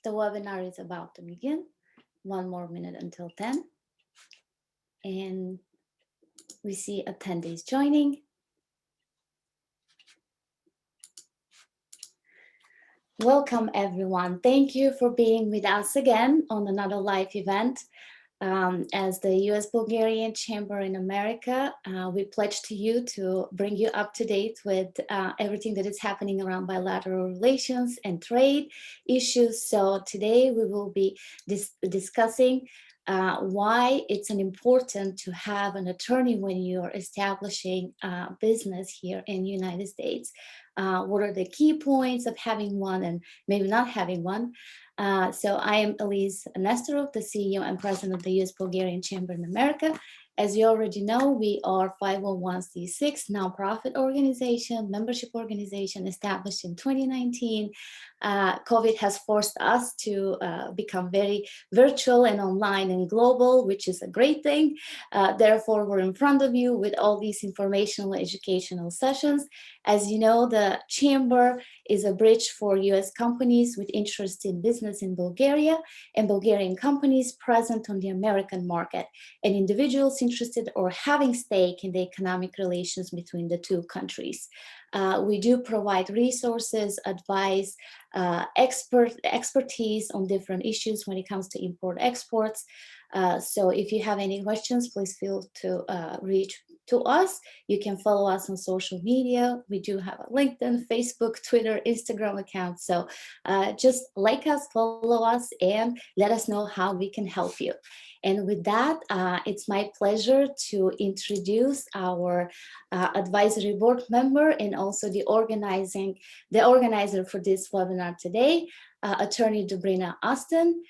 The webinar is about to begin. One more minute until 10. And we see attendees joining. Welcome, everyone. Thank you for being with us again on another live event. As the US-Bulgarian Chamber in America, we pledge to you to bring you up to date with everything that is happening around bilateral relations and trade issues. So today we will be discussing why it's important to have an attorney when you're establishing a business here in the United States. What are the key points of having one and maybe not having one? So I am Elise Nestorov, the CEO and President of the US-Bulgarian Chamber in America. As you already know, we are 501c6 nonprofit organization, membership organization established in 2019. COVID has forced us to become very virtual and online and global, which is a great thing. Therefore, we're in front of you with all these informational educational sessions. As you know, the Chamber is a bridge for US companies with interest in business in Bulgaria and Bulgarian companies present on the American market and individuals interested or having stake in the economic relations between the two countries. We do provide resources, advice, expertise on different issues when it comes to import-exports. So if you have any questions, please feel to reach to us. You can follow us on social media. We do have a LinkedIn, Facebook, Twitter, Instagram account. So just like us, follow us, and let us know how we can help you. And with that, it's my pleasure to introduce our advisory board member and also the organizer for this webinar today, Attorney Dobrina Austin.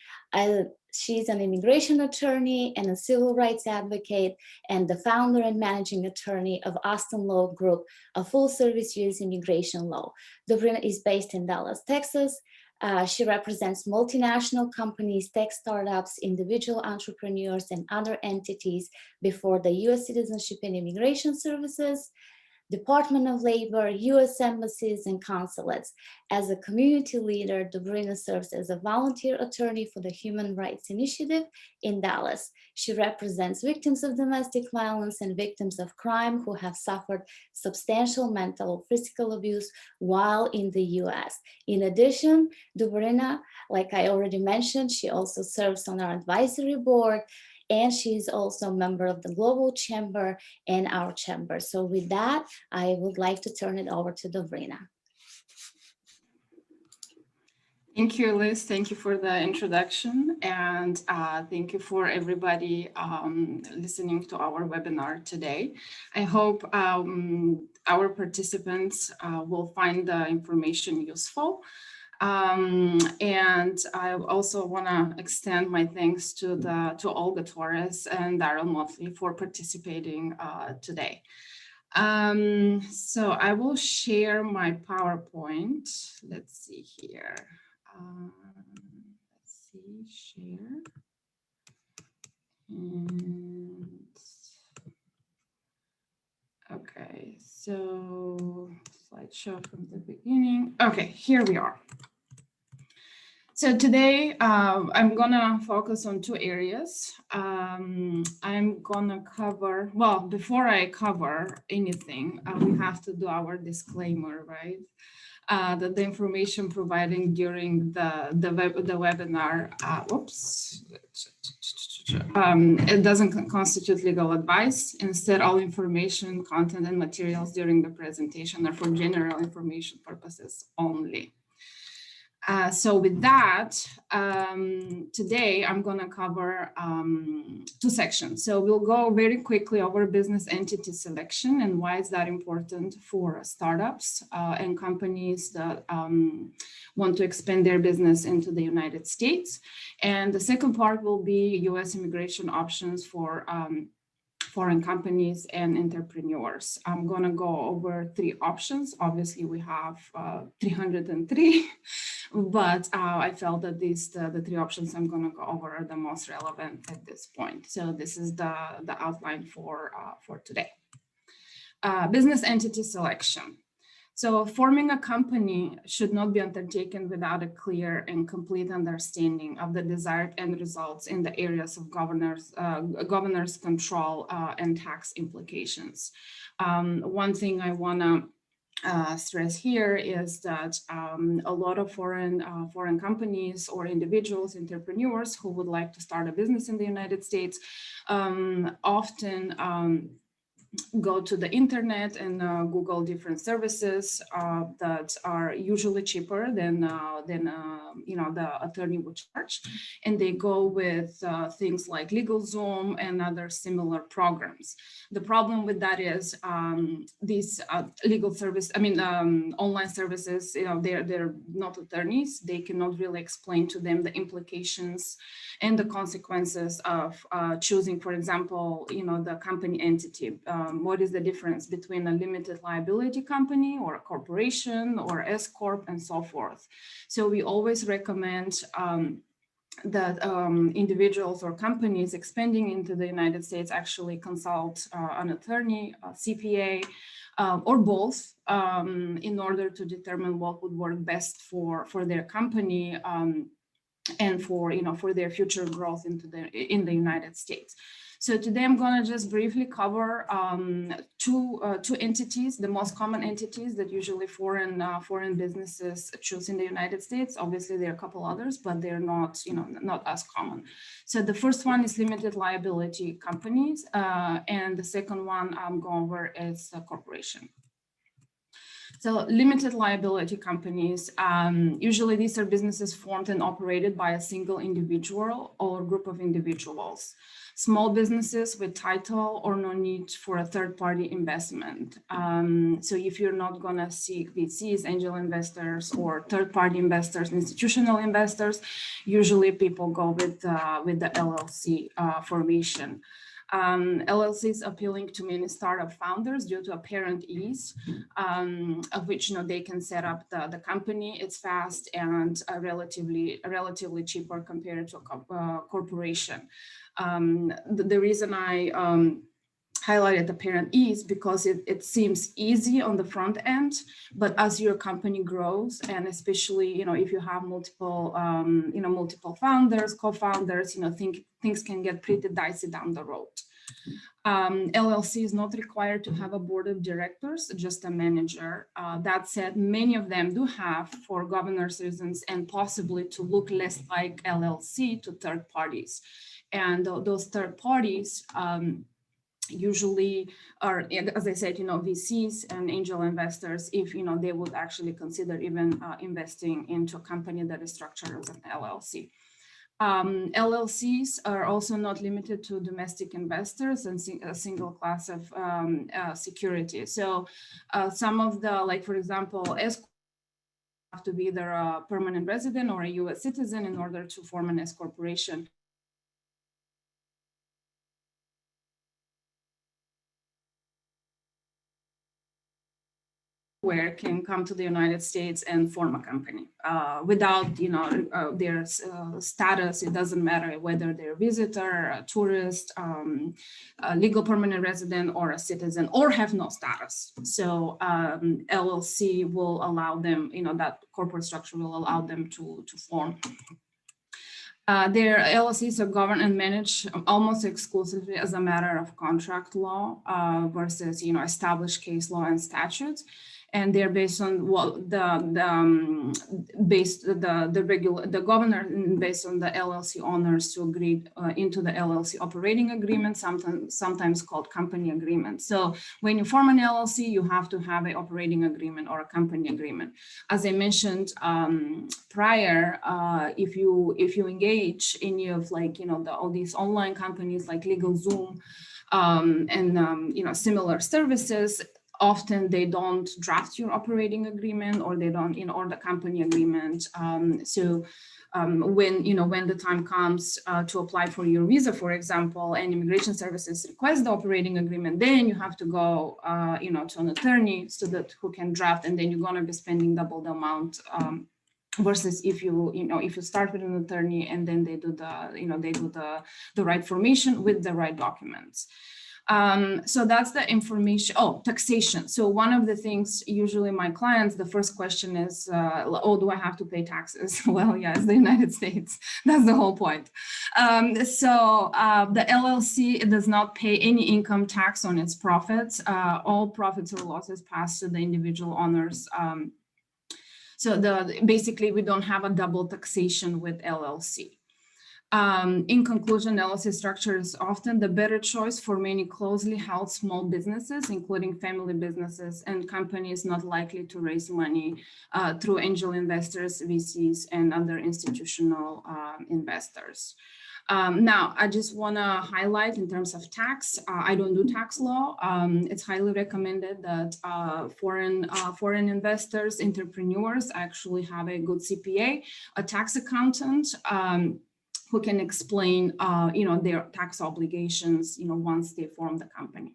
She's an immigration attorney and a civil rights advocate and the founder and managing attorney of Austin Law Group, a full-service U.S. immigration law. Dobrina is based in Dallas, Texas. She represents multinational companies, tech startups, individual entrepreneurs, and other entities before the U.S. Citizenship and Immigration Services, Department of Labor, U.S. embassies, and consulates. As a community leader, Dobrina serves as a volunteer attorney for the Human Rights Initiative in Dallas. She represents victims of domestic violence and victims of crime who have suffered substantial mental or physical abuse while in the U.S. In addition, Dobrina, like I already mentioned, she also serves on our advisory board, and she's also a member of the Global Chamber and our chamber. So with that, I would like to turn it over to Dobrina. Thank you, Liz. Thank you for the introduction, and thank you for everybody listening to our webinar today. I hope our participants will find the information useful. And I also want to extend my thanks to Olga Torres and Daryl Motley for participating today. So I will share my PowerPoint. Let's see here. Let's see, share. And okay, so slideshow from the beginning. Okay, here we are. So today I'm gonna focus on two areas. I'm gonna cover, well, before I cover anything, we have to do our disclaimer, right? That the information provided during the webinar, it doesn't constitute legal advice. Instead, all information, content, and materials during the presentation are for general information purposes only. So with that, today I'm going to cover two sections. So we'll go very quickly over business entity selection and why is that important for startups and companies that want to expand their business into the United States. And the second part will be US immigration options for foreign companies and entrepreneurs. I'm going to go over three options. Obviously, we have 303, but I felt that the three options I'm going to go over are the most relevant at this point. So this is the outline for today. Business entity selection. So forming a company should not be undertaken without a clear and complete understanding of the desired end results in the areas of governance control and tax implications. One thing I want to stress here is that a lot of foreign companies or individuals, entrepreneurs who would like to start a business in the United States often go to the internet and Google different services that are usually cheaper than the attorney would charge, and they go with things like LegalZoom and other similar programs. The problem with that is these online services, they're not attorneys. They cannot really explain to them the implications and the consequences of choosing, for example, the company entity. What is the difference between a limited liability company or a corporation or S Corp and so forth. So we always recommend that individuals or companies expanding into the United States actually consult an attorney, a CPA, or both, in order to determine what would work best for their company and for their future growth in the United States. So today I'm going to just briefly cover two entities, the most common entities that usually foreign businesses choose in the United States. Obviously, there are a couple others, but they're not as common. So the first one is limited liability companies, and the second one I'm going over is a corporation. So limited liability companies, usually these are businesses formed and operated by a single individual or group of individuals. Small businesses with title or no need for a third-party investment. So if you're not gonna seek VCs, angel investors, or third-party investors, institutional investors, usually people go with the LLC formation. LLCs appealing to many startup founders due to apparent ease, of which they can set up the company. It's fast and relatively cheaper compared to a corporation. The reason I highlighted apparent ease because it seems easy on the front end, but as your company grows, and especially if you have multiple founders, co-founders, things can get pretty dicey down the road. LLC is not required to have a board of directors, just a manager. That said, many of them do have, for governance reasons and possibly to look less like LLC to third parties. And those third parties usually are, as I said, VCs and angel investors, if they would actually consider even investing into a company that is structured as an LLC. LLCs are also not limited to domestic investors and a single class of security. So some of the, like for example, S have to be either a permanent resident or a US citizen in order to form an S corporation. Where can come to the United States and form a company without, their status. It doesn't matter whether they're a visitor, a tourist, a legal permanent resident, or a citizen, or have no status. So LLC will allow them, that corporate structure will allow them to form. Their LLCs are governed and managed almost exclusively as a matter of contract law versus, established case law and statutes. And they're based on the governor based on the LLC owners to agree into the LLC operating agreement, sometimes called company agreement. So when you form an LLC, you have to have an operating agreement or a company agreement. As I mentioned prior, if you engage any of all these online companies like LegalZoom and similar services, often they don't draft your operating agreement, or they don't, or the company agreement. When the time comes to apply for your visa, for example, and immigration services request the operating agreement, then you have to go, to an attorney who can draft, and then you're going to be spending double the amount. Versus if you start with an attorney and then they do the right formation with the right documents. So that's the information. Oh, taxation. So one of the things, usually my clients, the first question is, oh, do I have to pay taxes? Well, yeah, it's the United States. That's the whole point. The LLC, it does not pay any income tax on its profits. All profits or losses pass to the individual owners. Basically, we don't have a double taxation with LLC. In conclusion, LLC structure is often the better choice for many closely held small businesses, including family businesses and companies not likely to raise money through angel investors, VCs, and other institutional investors. Now, I just want to highlight in terms of tax, I don't do tax law. It's highly recommended that foreign investors, entrepreneurs actually have a good CPA, a tax accountant, who can explain, their tax obligations, once they form the company.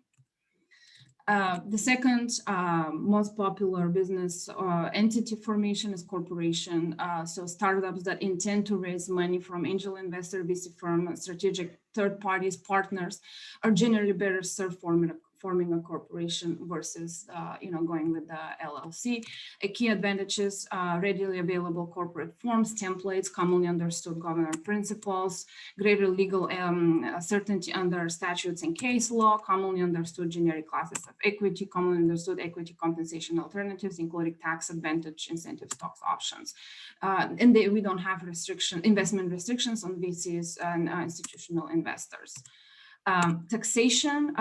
The second most popular business entity formation is corporation. So startups that intend to raise money from angel investor, VC firm, strategic third parties, partners are generally better served forming a corporation versus going with the LLC. A key advantage is readily available corporate forms, templates, commonly understood governance principles, greater legal certainty under statutes and case law, commonly understood generic classes of equity, commonly understood equity compensation alternatives, including tax advantage, incentive stocks, options. And we don't have investment restrictions on VCs and institutional investors. Taxation,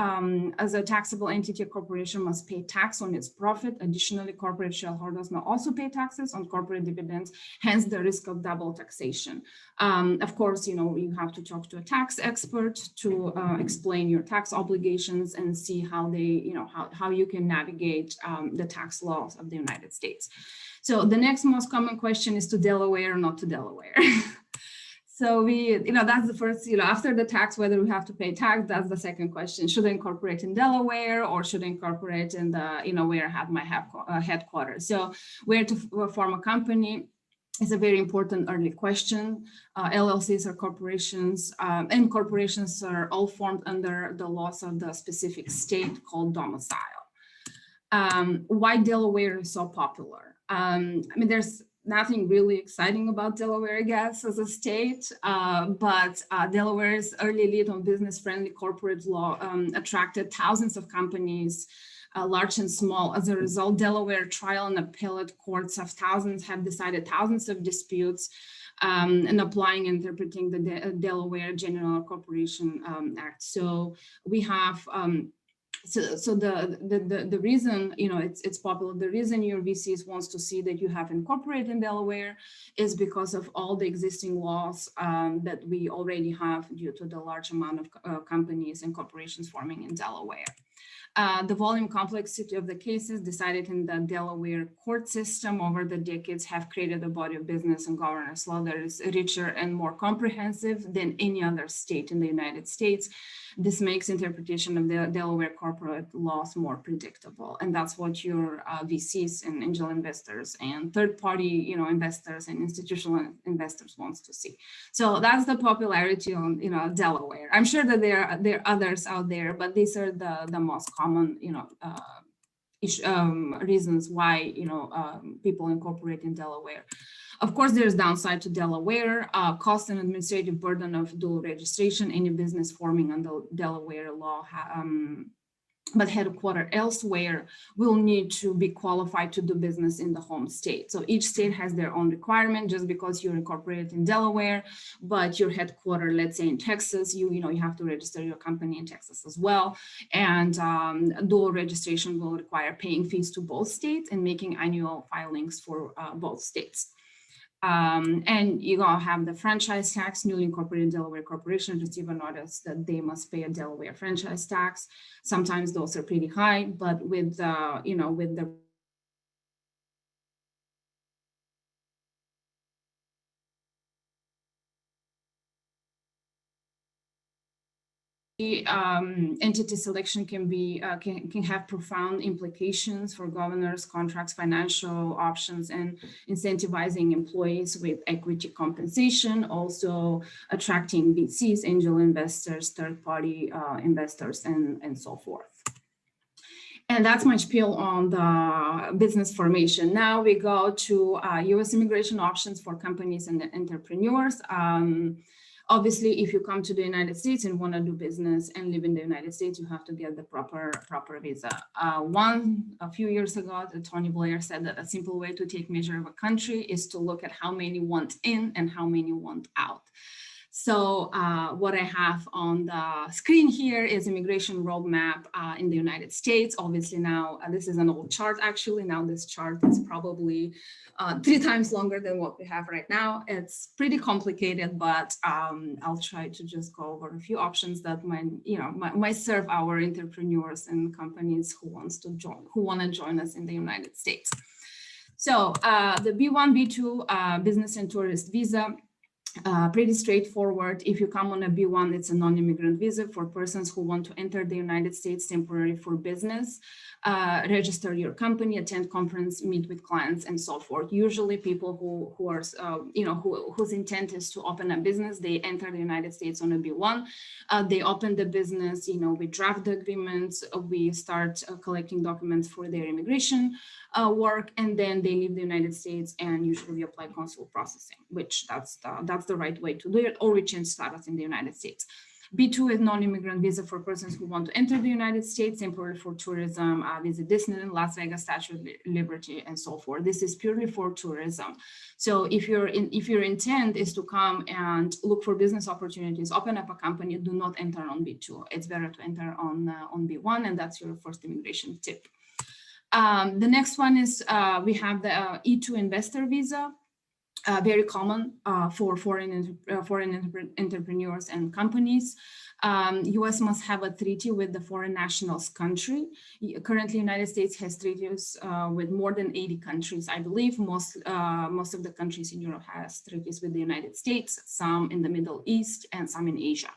as a taxable entity, a corporation must pay tax on its profit. Additionally, corporate shareholders may also pay taxes on corporate dividends, hence the risk of double taxation. Of course, you have to talk to a tax expert to explain your tax obligations and see how they, how you can navigate the tax laws of the United States. So the next most common question is to Delaware or not to Delaware. So that's the first, after the tax, whether we have to pay tax, that's the second question. Should I incorporate in Delaware or should I incorporate in the, where I have my headquarters? So where to form a company is a very important early question. LLCs are corporations, and corporations are all formed under the laws of the specific state called domicile. Why Delaware is so popular? There's nothing really exciting about Delaware, I guess, as a state, but Delaware's early lead on business-friendly corporate law attracted thousands of companies, large and small. As a result, Delaware trial and appellate courts have decided thousands of disputes and applying and interpreting the Delaware General Corporation Act. So we have So the reason it's popular, the reason your VCs wants to see that you have incorporated in Delaware is because of all the existing laws that we already have due to the large amount of companies and corporations forming in Delaware. The volume complexity of the cases decided in the Delaware court system over the decades have created a body of business and governance law that is richer and more comprehensive than any other state in the United States. This makes interpretation of the Delaware corporate laws more predictable. And that's what your VCs and angel investors and third-party investors and institutional investors wants to see. So that's the popularity on Delaware. I'm sure that there are others out there, but these are the most common reasons why people incorporate in Delaware. Of course, there's downside to Delaware, cost and administrative burden of dual registration. Any business forming under Delaware law, but headquartered elsewhere will need to be qualified to do business in the home state. So each state has their own requirement. Just because you're incorporated in Delaware, but you're headquartered, let's say in Texas, you have to register your company in Texas as well. And dual registration will require paying fees to both states and making annual filings for both states. And you're gonna have the franchise tax. Newly incorporated Delaware corporations receive a notice that they must pay a Delaware franchise tax. Sometimes those are pretty high, but with with the Entity selection can have profound implications for governors, contracts, financial options, and incentivizing employees with equity compensation, also attracting VCs, angel investors, third-party investors, and so forth. And that's my spiel on the business formation. Now we go to US immigration options for companies and entrepreneurs. Obviously, if you come to the United States and want to do business and live in the United States, you have to get the proper visa. A few years ago, Tony Blair said that a simple way to take measure of a country is to look at how many want in and how many want out. So what I have on the screen here is immigration roadmap in the United States. Obviously now, this is an old chart actually. Now this chart is probably 3 times longer than what we have right now. It's pretty complicated, but I'll try to just go over a few options that might serve our entrepreneurs and companies who want to join us in the United States. So the B1, B2 business and tourist visa. Pretty straightforward. If you come on a B1, it's a non-immigrant visa for persons who want to enter the United States temporarily for business, register your company, attend conference, meet with clients, and so forth. Usually people who are, whose intent is to open a business, they enter the United States on a B1. They open the business, we draft the agreements, we start collecting documents for their immigration work, and then they leave the United States and usually apply consular processing, which that's the right way to do it, or we change status in the United States. B2 is non-immigrant visa for persons who want to enter the United States, temporarily for tourism, visit Disneyland, Las Vegas, Statue of Liberty, and so forth. This is purely for tourism. So if your intent is to come and look for business opportunities, open up a company, do not enter on B2. It's better to enter on B1, and that's your first immigration tip. The next one is we have the E2 investor visa. Very common for foreign entrepreneurs and companies. US must have a treaty with the foreign national's country. Currently, United States has treaties with more than 80 countries, I believe. Most of the countries in Europe has treaties with the United States, some in the Middle East, and some in Asia.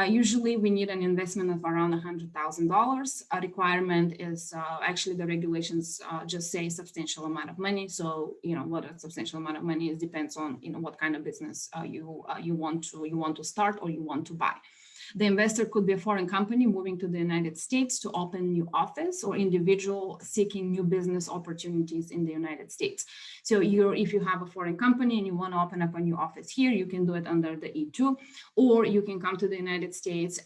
Usually we need an investment of around $100,000. A requirement is actually the regulations just say substantial amount of money. So, what a substantial amount of money is depends on, what kind of business you want to start or you want to buy. The investor could be a foreign company moving to the United States to open new office or individual seeking new business opportunities in the United States. So if you have a foreign company and you want to open up a new office here, you can do it under the E2, or you can come to the United States,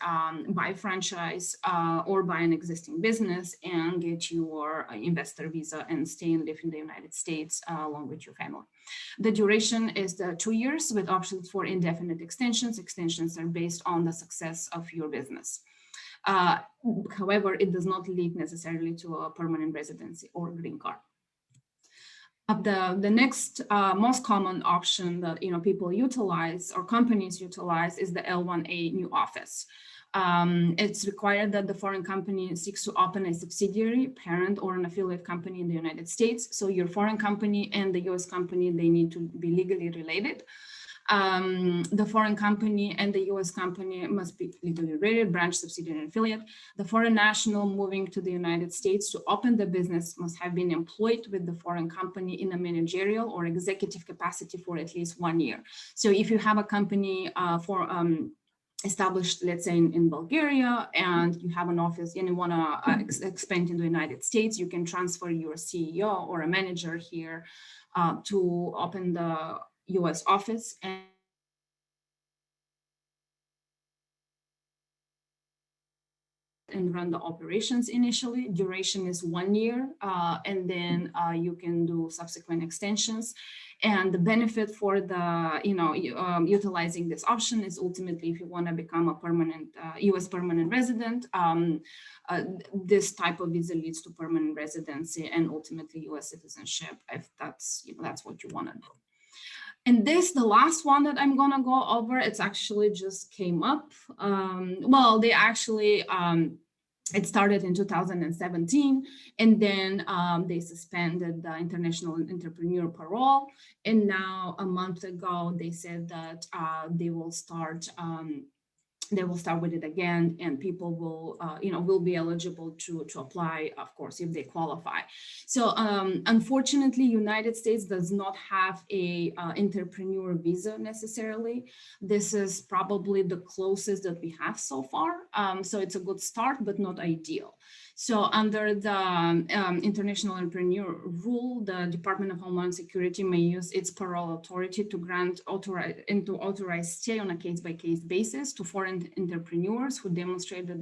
buy franchise or buy an existing business and get your investor visa and stay and live in the United States along with your family. The duration is 2 years with options for indefinite extensions. Extensions are based on the success of your business. However, it does not lead necessarily to a permanent residency or green card. The next most common option that people utilize or companies utilize is the L1A new office. It's required that the foreign company seeks to open a subsidiary, parent, or an affiliate company in the United States. So your foreign company and the US company, they need to be legally related. The foreign company and the US company must be legally related, branch, subsidiary, and affiliate. The foreign national moving to the United States to open the business must have been employed with the foreign company in a managerial or executive capacity for at least 1 year. So if you have a company established, let's say in Bulgaria, and you have an office and you want to expand in the United States, you can transfer your CEO or a manager here to open the US office and run the operations initially. Duration is 1 year, and then you can do subsequent extensions. And the benefit for the, utilizing this option is ultimately if you want to become a permanent US permanent resident, this type of visa leads to permanent residency and ultimately US citizenship if that's, that's what you want to do. And the last one that I'm gonna go over, it's actually just came up. Well, they actually, it started in 2017, and then they suspended the international entrepreneur parole. And now a month ago, they said that they will start they will start with it again, and people will, will be eligible to apply, of course, if they qualify. So unfortunately, United States does not have a entrepreneur visa necessarily. This is probably the closest that we have so far. So it's a good start, but not ideal. So under the international entrepreneur rule, the Department of Homeland Security may use its parole authority to grant authorized stay on a case-by-case basis to foreign entrepreneurs who demonstrate that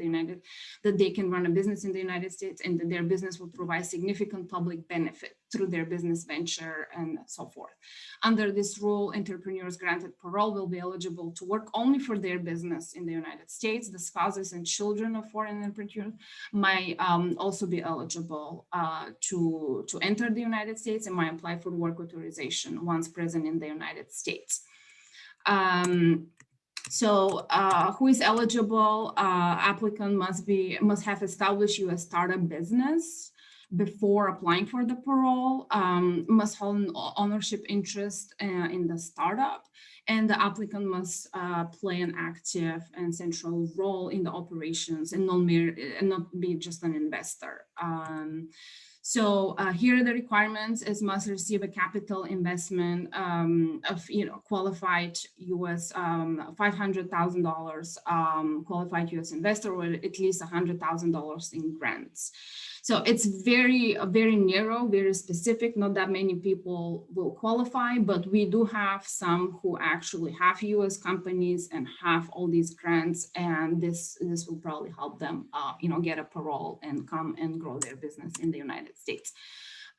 they can run a business in the United States and that their business will provide significant public benefit through their business venture and so forth. Under this rule, entrepreneurs granted parole will be eligible to work only for their business in the United States. The spouses and children of foreign entrepreneurs might also be eligible to enter the United States and might apply for work authorization once present in the United States. So who is eligible? Applicant must have established U.S. startup business before applying for the parole, must hold an ownership interest in the startup, and the applicant must play an active and central role in the operations and not be just an investor. So here are the requirements: is must receive a capital investment of qualified US $500,000 qualified US investor, or at least $100,000 in grants. So it's very narrow, very specific. Not that many people will qualify, but we do have some who actually have US companies and have all these grants, and this will probably help them get a parole and come and grow their business in the United States.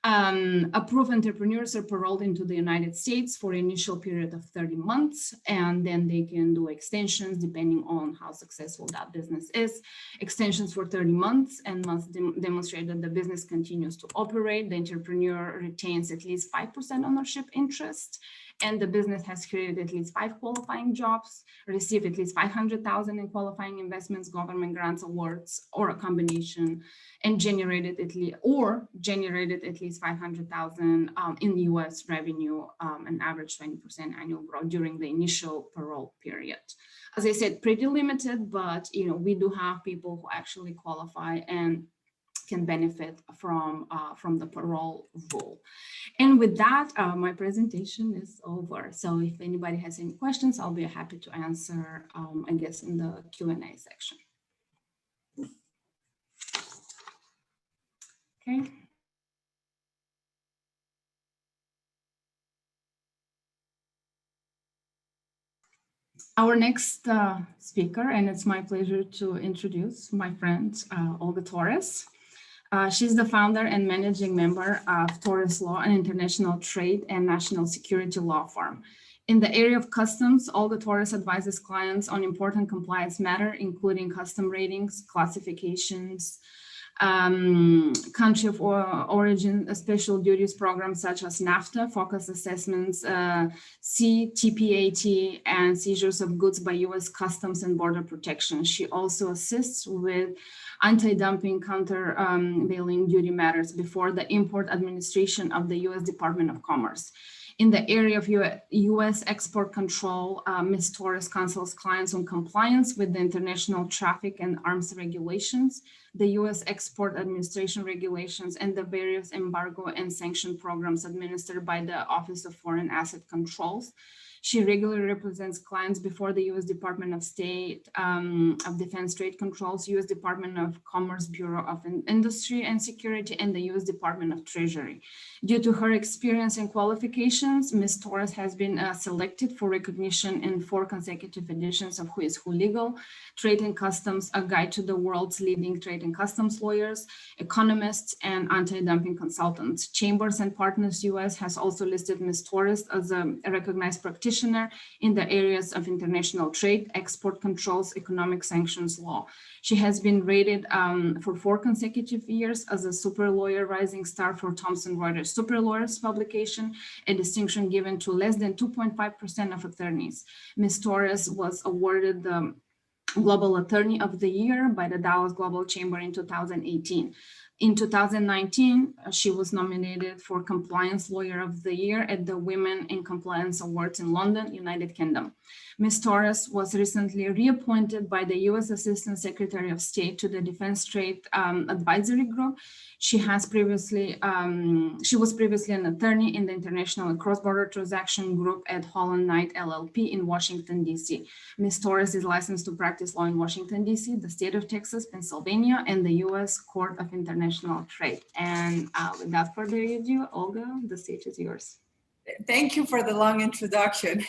Approved entrepreneurs are paroled into the United States for an initial period of 30 months, and then they can do extensions depending on how successful that business is. Extensions for 30 months and must demonstrate that the business continues to operate. The entrepreneur retains at least 5% ownership interest, and the business has created at least 5 qualifying jobs, received at least $500,000 in qualifying investments, government grants, awards, or a combination, and generated at least $500,000 in U.S. revenue, an average 20% annual growth during the initial parole period. As I said, pretty limited, but we do have people who actually qualify and can benefit from the parole rule. And with that, my presentation is over. So if anybody has any questions, I'll be happy to answer, I guess, in the Q&A section. Okay. Our next speaker, and it's my pleasure to introduce my friend, Olga Torres. She's the founder and managing member of Torres Law, an international trade and national security law firm. In the area of customs, Olga Torres advises clients on important compliance matters, including custom ratings, classifications, country of origin, special duties programs such as NAFTA, focus assessments, CTPAT, and seizures of goods by U.S. Customs and Border Protection. She also assists with anti-dumping, countervailing duty matters before the Import Administration of the U.S. Department of Commerce. In the area of U.S. export control, Ms. Torres counsels clients on compliance with the international traffic and arms regulations, the U.S. Export Administration regulations, and the various embargo and sanction programs administered by the Office of Foreign Asset Controls. She regularly represents clients before the U.S. Department of State of Defense Trade Controls, U.S. Department of Commerce Bureau of Industry and Security, and the U.S. Department of Treasury. Due to her experience and qualifications, Ms. Torres has been selected for recognition in 4 consecutive editions of Who is Who Legal, Trade and Customs, a guide to the world's leading trade and customs lawyers, economists, and anti-dumping consultants. Chambers and Partners US has also listed Ms. Torres as a recognized practitioner in the areas of international trade, export controls, economic sanctions law. She has been rated for 4 consecutive years as a Super Lawyer Rising Star for Thomson Reuters Super Lawyers publication, a distinction given to less than 2.5% of attorneys. Ms. Torres was awarded the Global Attorney of the Year by the Dallas Global Chamber in 2018. In 2019, she was nominated for Compliance Lawyer of the Year at the Women in Compliance Awards in London, United Kingdom. Ms. Torres was recently reappointed by the US Assistant Secretary of State to the Defense Trade Advisory Group. She was previously an attorney in the International Cross-Border Transaction Group at Holland Knight LLP in Washington, D.C. Ms. Torres is licensed to practice law in Washington, D.C., the state of Texas, Pennsylvania, and the U.S. Court of International Trade. And without further ado, Olga, the stage is yours. Thank you for the long introduction.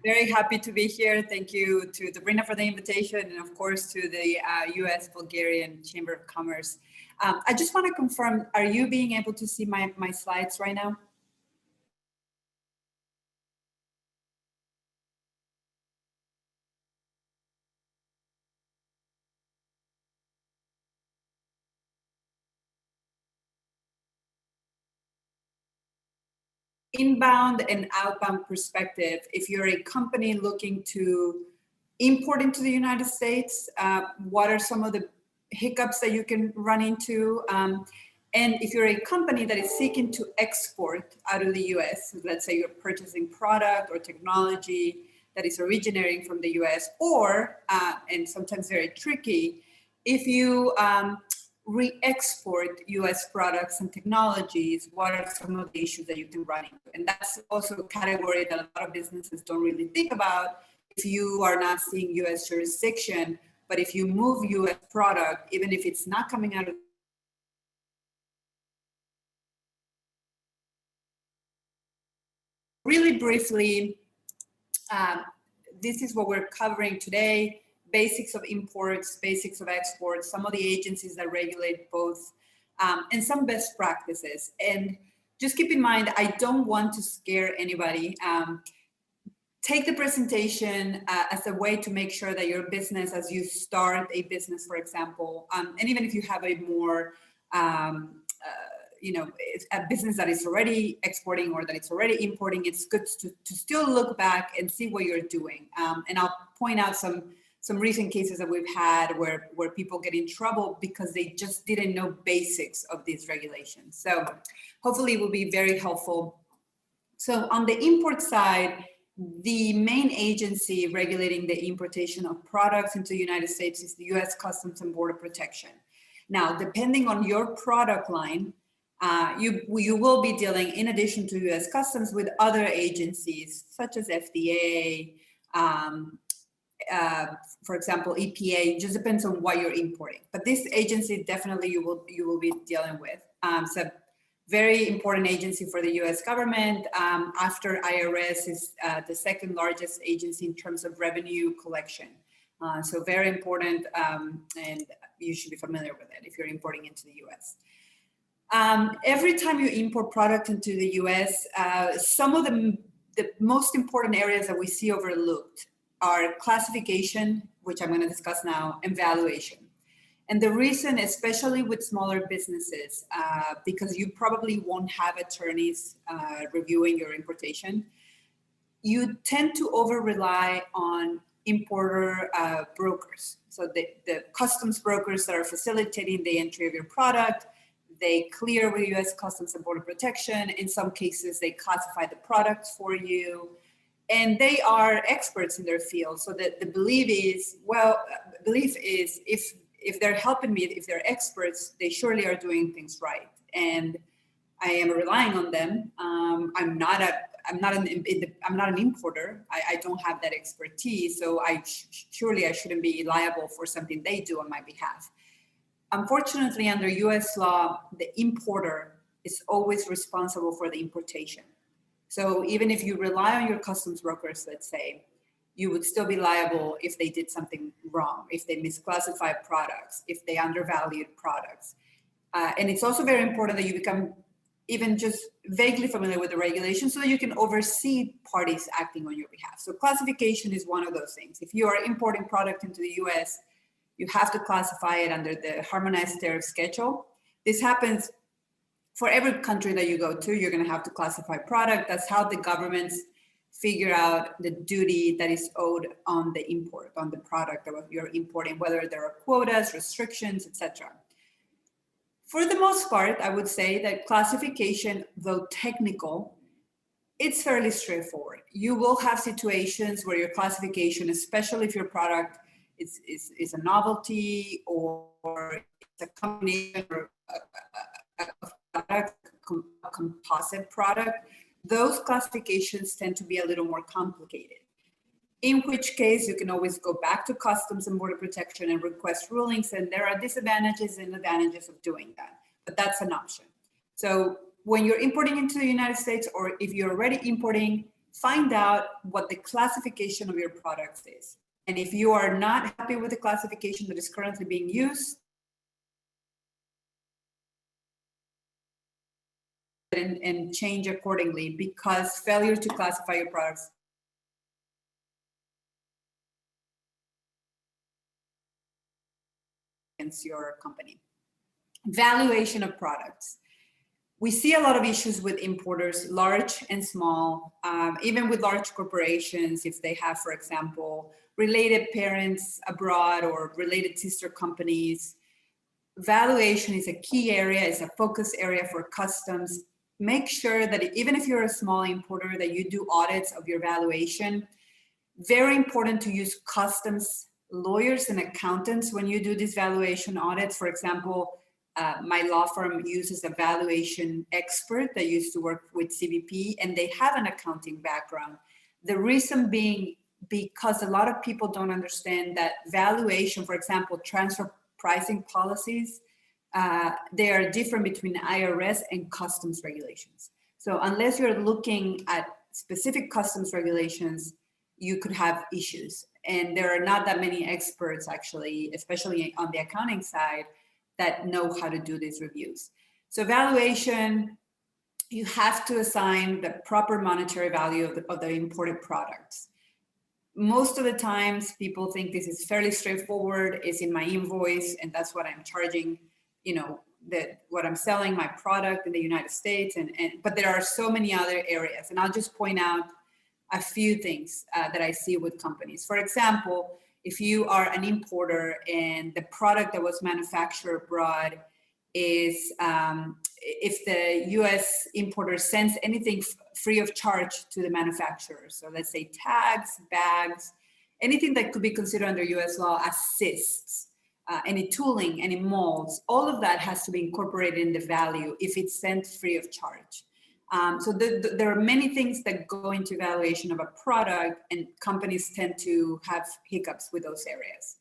Very happy to be here. Thank you to Sabrina for the invitation, and of course to the US-Bulgarian Chamber of Commerce. I just want to confirm, are you being able to see my slides right now? Inbound and outbound perspective, if you're a company looking to import into the United States, what are some of the hiccups that you can run into? And if you're a company that is seeking to export out of the US, let's say you're purchasing product or technology that is originating from the US, or, and sometimes very tricky, if you re-export US products and technologies, what are some of the issues that you can run into? And that's also a category that a lot of businesses don't really think about if you are not seeing US jurisdiction. But if you move US product, even if it's not coming out of really briefly, this is what we're covering today. Basics of imports, basics of exports, some of the agencies that regulate both, and some best practices. And just keep in mind, I don't want to scare anybody. Take the presentation as a way to make sure that your business, as you start a business, for example, and even if you have a more, a business that is already exporting or that it's already importing, it's good to still look back and see what you're doing. And I'll point out some recent cases that we've had where people get in trouble because they just didn't know basics of these regulations. So hopefully it will be very helpful. So on the import side, the main agency regulating the importation of products into the United States is the US Customs and Border Protection. Now, depending on your product line, you will be dealing, in addition to US Customs, with other agencies such as FDA, for example, EPA. Just depends on what you're importing. But this agency definitely you will be dealing with. It's a very important agency for the U.S. government. After IRS is the second largest agency in terms of revenue collection. So very important, and you should be familiar with it if you're importing into the U.S. Every time you import product into the U.S., some of the most important areas that we see overlooked are classification, which I'm going to discuss now, and valuation. And the reason, especially with smaller businesses, because you probably won't have attorneys reviewing your importation, you tend to over-rely on importer brokers. So the customs brokers that are facilitating the entry of your product, they clear with US Customs and Border Protection. In some cases, they classify the products for you. And they are experts in their field. So the belief is if they're helping me, if they're experts, they surely are doing things right. And I am relying on them. I'm not an importer. I don't have that expertise. So surely I shouldn't be liable for something they do on my behalf. Unfortunately, under US law, the importer is always responsible for the importation. So even if you rely on your customs brokers, let's say, you would still be liable if they did something wrong, if they misclassified products, if they undervalued products. And it's also very important that you become even just vaguely familiar with the regulations so that you can oversee parties acting on your behalf. So classification is one of those things. If you are importing product into the US, you have to classify it under the harmonized tariff schedule. This happens for every country that you go to. You're going to have to classify product. That's how the governments figure out the duty that is owed on the import, on the product that you're importing, whether there are quotas, restrictions, etc. For the most part, I would say that classification, though technical, it's fairly straightforward. You will have situations where your classification, especially if your product is a novelty or it's a combination or a product, a composite product, those classifications tend to be a little more complicated. In which case, you can always go back to Customs and Border Protection and request rulings, and there are disadvantages and advantages of doing that, but that's an option. So when you're importing into the United States, or if you're already importing, find out what the classification of your products is. And if you are not happy with the classification that is currently being used, and change accordingly, because failure to classify your products against your company. Valuation of products. We see a lot of issues with importers, large and small, even with large corporations, if they have, for example, related parents abroad or related sister companies. Valuation is a key area, is a focus area for customs. Make sure that even if you're a small importer, that you do audits of your valuation. Very important to use customs lawyers and accountants when you do these valuation audits. For example, my law firm uses a valuation expert that used to work with CBP, and they have an accounting background. The reason being because a lot of people don't understand that valuation, for example, transfer pricing policies, they are different between IRS and customs regulations. So unless you're looking at specific customs regulations, you could have issues. And there are not that many experts actually, especially on the accounting side, that know how to do these reviews. So valuation, you have to assign the proper monetary value of the imported products. Most of the times people think this is fairly straightforward, it's in my invoice and that's what I'm charging, you know, that what I'm selling, my product in the United States, but there are so many other areas. And I'll just point out a few things that I see with companies. For example, if you are an importer and the product that was manufactured abroad is, if the US importer sends anything free of charge to the manufacturer, so let's say tags, bags, anything that could be considered under US law assists, any tooling, any molds, all of that has to be incorporated in the value if it's sent free of charge. So there are many things that go into evaluation of a product, and companies tend to have hiccups with those areas.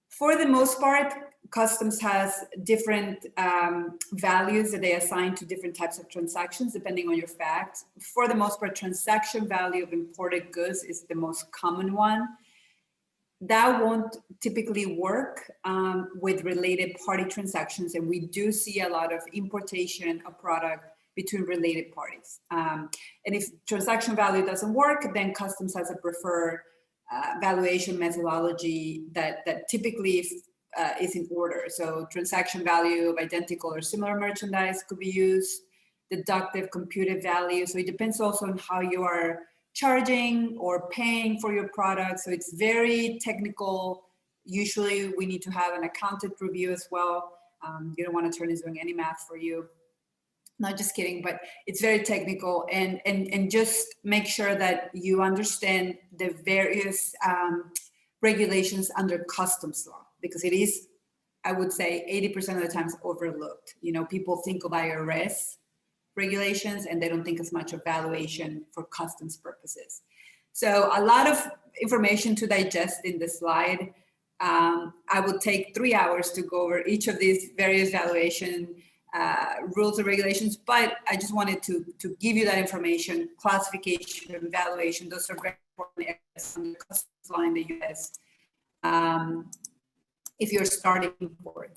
For the most part, customs has different values that they assign to different types of transactions depending on your facts. For the most part, transaction value of imported goods is the most common one. That won't typically work with related party transactions, and we do see a lot of importation of product between related parties. And if transaction value doesn't work, then customs has a preferred valuation methodology that typically is in order. So transaction value of identical or similar merchandise could be used, deductive computed value. So it depends also on how you are charging or paying for your product. So it's very technical. Usually we need to have an accountant review as well. You don't want to turn is doing any math for you. Not just kidding, but it's very technical, and just make sure that you understand the various regulations under customs law, because it is, I would say, 80% of the times overlooked. You know, people think of IRS regulations and they don't think as much of valuation for customs purposes. So a lot of information to digest in the slide. I would take 3 hours to go over each of these various valuation rules and regulations, but I just wanted to give you that information. Classification, valuation, those are very important areas under customs law in the US if you're starting forward.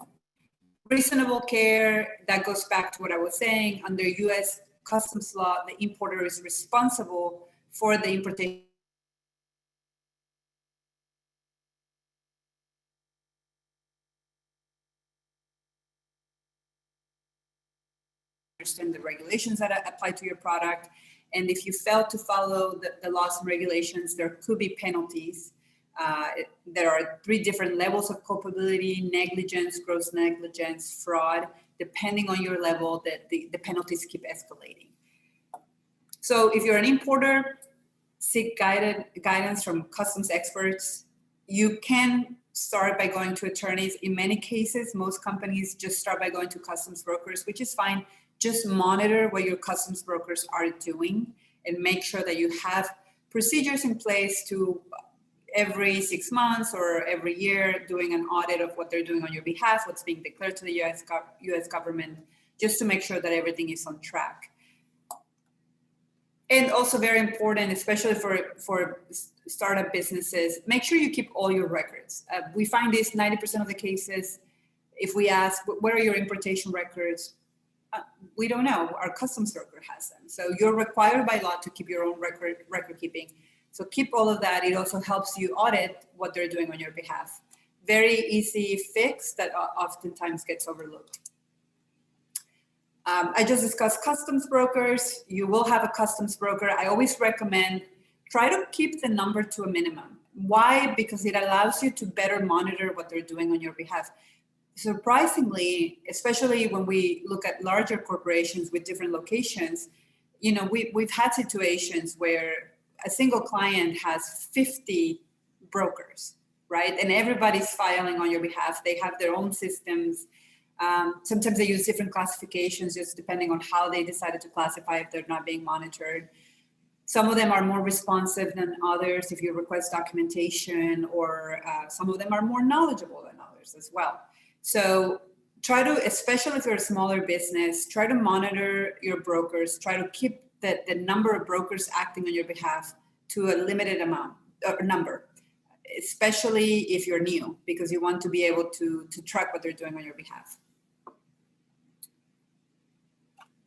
Reasonable care, that goes back to what I was saying. Under US customs law, the importer is responsible for the importation understand the regulations that apply to your product. And if you fail to follow the laws and regulations, there could be penalties. There are 3 different levels of culpability: negligence, gross negligence, fraud. depending on your level, that the penalties keep escalating. So if you're an importer, seek guidance from customs experts. You can start by going to attorneys. In many cases, most companies just start by going to customs brokers, which is fine. Just monitor what your customs brokers are doing and make sure that you have procedures in place to every 6 months or every year doing an audit of what they're doing on your behalf, what's being declared to the US government, just to make sure that everything is on track. And also very important, especially for startup businesses, make sure you keep all your records. We find this 90% of the cases, if we ask, what are your importation records? We don't know. Our customs broker has them. So you're required by law to keep your own record keeping. So keep all of that. It also helps you audit what they're doing on your behalf. Very easy fix that oftentimes gets overlooked. I just discussed customs brokers. You will have a customs broker. I always recommend try to keep the number to a minimum. Why? Because it allows you to better monitor what they're doing on your behalf. Surprisingly, especially when we look at larger corporations with different locations, we've had situations where a single client has 50 brokers, right? And everybody's filing on your behalf. They have their own systems. Sometimes they use different classifications just depending on how they decided to classify if they're not being monitored. Some of them are more responsive than others if you request documentation, or some of them are more knowledgeable than others as well. So try to, especially if you're a smaller business, try to monitor your brokers, try to keep the number of brokers acting on your behalf to a limited number, especially if you're new, because you want to be able to track what they're doing on your behalf.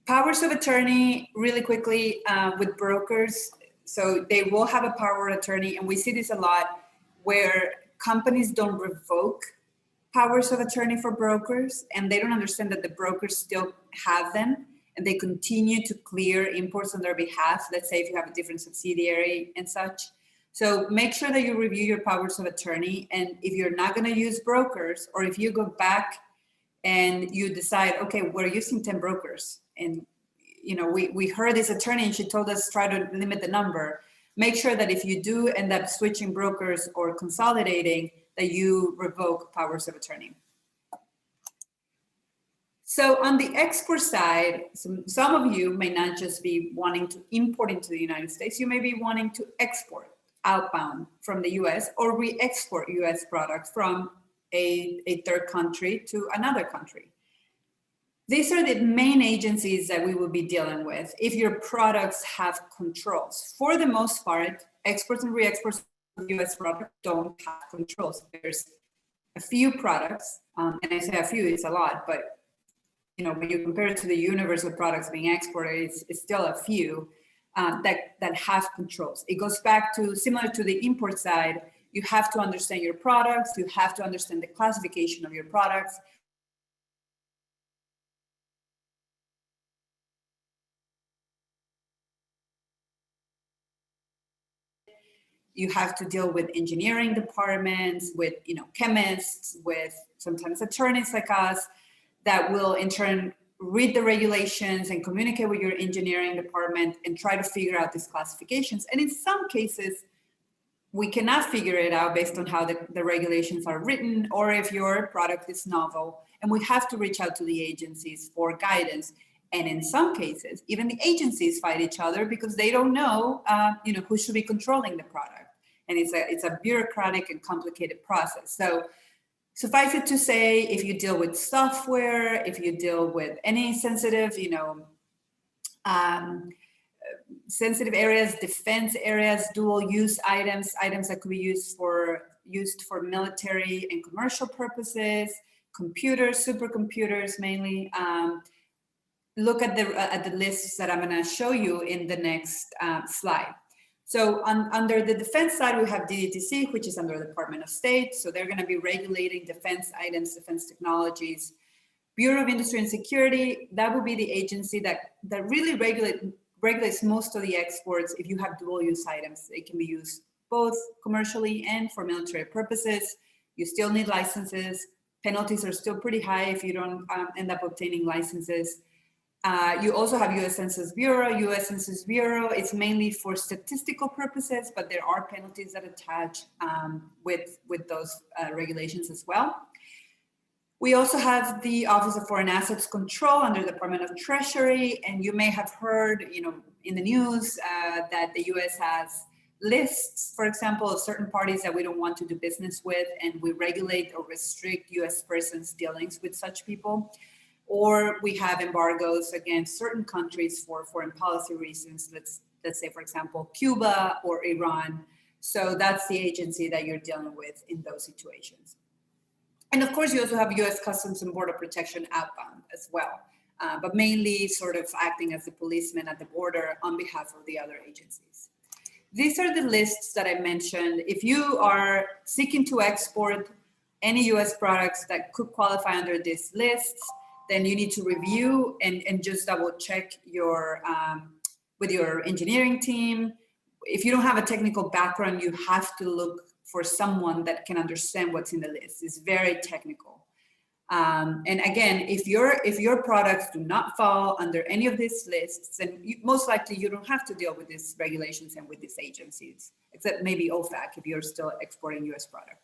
Powers of attorney, really quickly, with brokers. So they will have a power of attorney, and we see this a lot where companies don't revoke powers of attorney for brokers, and they don't understand that the brokers still have them, and they continue to clear imports on their behalf. Let's say if you have a different subsidiary and such. So make sure that you review your powers of attorney, and if you're not going to use brokers, or if you go back and you decide, okay, we're using 10 brokers, and we heard this attorney and she told us try to limit the number. Make sure that if you do end up switching brokers or consolidating, that you revoke powers of attorney. So on the export side, some of you may not just be wanting to import into the United States, you may be wanting to export outbound from the US, or re-export US products from a third country to another country. These are the main agencies that we will be dealing with if your products have controls. For the most part, exports and re-exports of US products don't have controls. There's a few products, and I say a few, it's a lot, but when you compare it to the universe of products being exported, it's still a few that have controls. It goes back to similar to the import side. You have to understand your products. You have to understand the classification of your products. You have to deal with engineering departments, with chemists, with sometimes attorneys like us that will in turn read the regulations and communicate with your engineering department and try to figure out these classifications. And in some cases, we cannot figure it out based on how the regulations are written, or if your product is novel, and we have to reach out to the agencies for guidance. And in some cases, even the agencies fight each other because they don't know, who should be controlling the product. And it's a bureaucratic and complicated process. So suffice it to say, if you deal with software, if you deal with any sensitive, sensitive areas, defense areas, dual use items that could be used for military and commercial purposes, computers, supercomputers mainly. Look at the lists that I'm going to show you in the next slide. So under the defense side, we have DDTC, which is under the Department of State. So they're going to be regulating defense items, defense technologies. Bureau of Industry and Security, that would be the agency that really regulates most of the exports. If you have dual use items, they can be used both commercially and for military purposes. You still need licenses, penalties are still pretty high if you don't end up obtaining licenses. You also have US Census Bureau. US Census Bureau is mainly for statistical purposes, but there are penalties that attach with those regulations as well. We also have the Office of Foreign Assets Control under the Department of Treasury, and you may have heard, in the news that the US has lists, for example, of certain parties that we don't want to do business with, and we regulate or restrict US persons' dealings with such people. Or we have embargoes against certain countries for foreign policy reasons. Let's say, for example, Cuba or Iran. So that's the agency that you're dealing with in those situations. And of course, you also have US Customs and Border Protection outbound as well, but mainly sort of acting as the policeman at the border on behalf of the other agencies. These are the lists that I mentioned. If you are seeking to export any US products that could qualify under these lists, then you need to review and just double check with your engineering team. If you don't have a technical background, you have to look for someone that can understand what's in the list. It's very technical. And again, if your products do not fall under any of these lists, then most likely you don't have to deal with these regulations and with these agencies, except maybe OFAC if you're still exporting US product.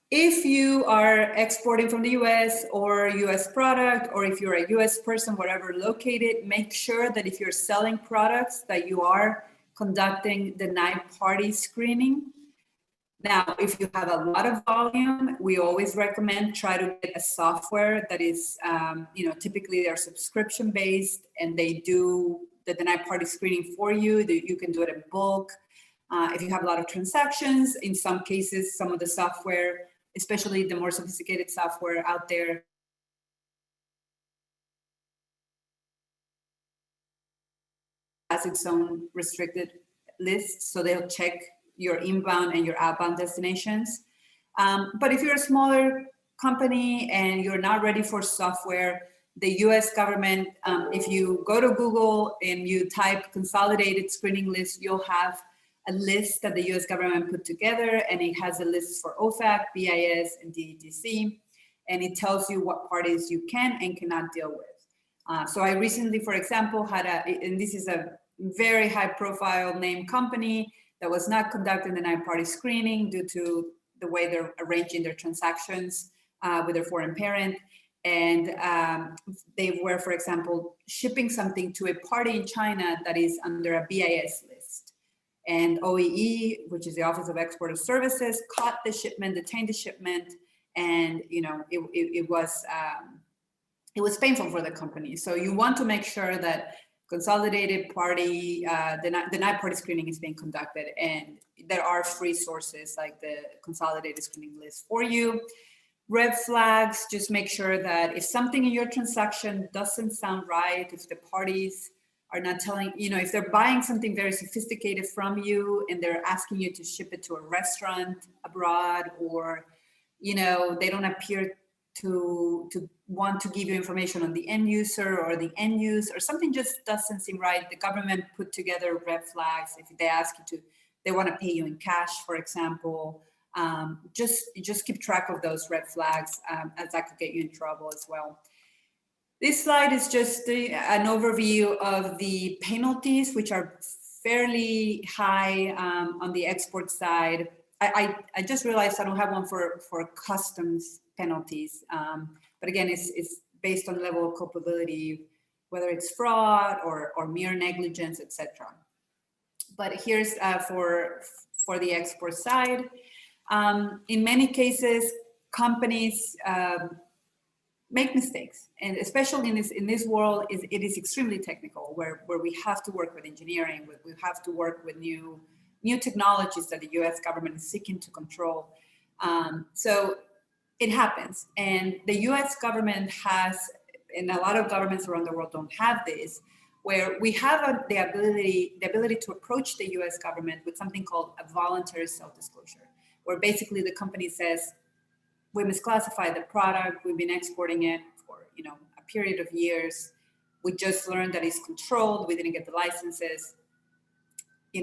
If you are exporting from the US or US product, or if you're a US person, wherever located, make sure that if you're selling products that you are conducting the party screening. Now, if you have a lot of volume, we always recommend try to get a software that is, typically they're subscription based and they do the denied party screening for you. You can do it in bulk. If you have a lot of transactions, in some cases, some of the software, especially the more sophisticated software out there, has its own restricted lists, so they'll check your inbound and your outbound destinations. But if you're a smaller company and you're not ready for software, the US government, if you go to Google and you type consolidated screening list, you'll have a list that the US government put together, and it has a list for OFAC, BIS, and DETC, and it tells you what parties you can and cannot deal with. So I recently, for example, and this is a very high profile name company that was not conducting the denied party screening due to the way they're arranging their transactions with their foreign parent. And they were, for example, shipping something to a party in China that is under a BIS list. And OEE, which is the Office of Export Services, caught the shipment, detained the shipment, and it was painful for the company. So you want to make sure that consolidated party, denied party screening is being conducted, and there are free sources like the consolidated screening list for you. Red flags, just make sure that if something in your transaction doesn't sound right, if the parties are not telling, if they're buying something very sophisticated from you and they're asking you to ship it to a restaurant abroad, or, they don't appear to want to give you information on the end user or the end use, or something just doesn't seem right. The government put together red flags. If they ask you they want to pay you in cash, for example, just keep track of those red flags, as that could get you in trouble as well. This slide is just an overview of the penalties, which are fairly high on the export side. I just realized I don't have one for customs penalties, but again, it's based on level of culpability, whether it's fraud or mere negligence, etc. But here's for the export side. In many cases, companies make mistakes, and especially in this world, it is extremely technical, where we have to work with engineering, we have to work with new technologies that the US government is seeking to control. So it happens, and the US government has, and a lot of governments around the world don't have this, where we have the ability to approach the US government with something called a voluntary self-disclosure, where basically the company says, we misclassified the product, we've been exporting it for a period of years, we just learned that it's controlled, we didn't get the licenses.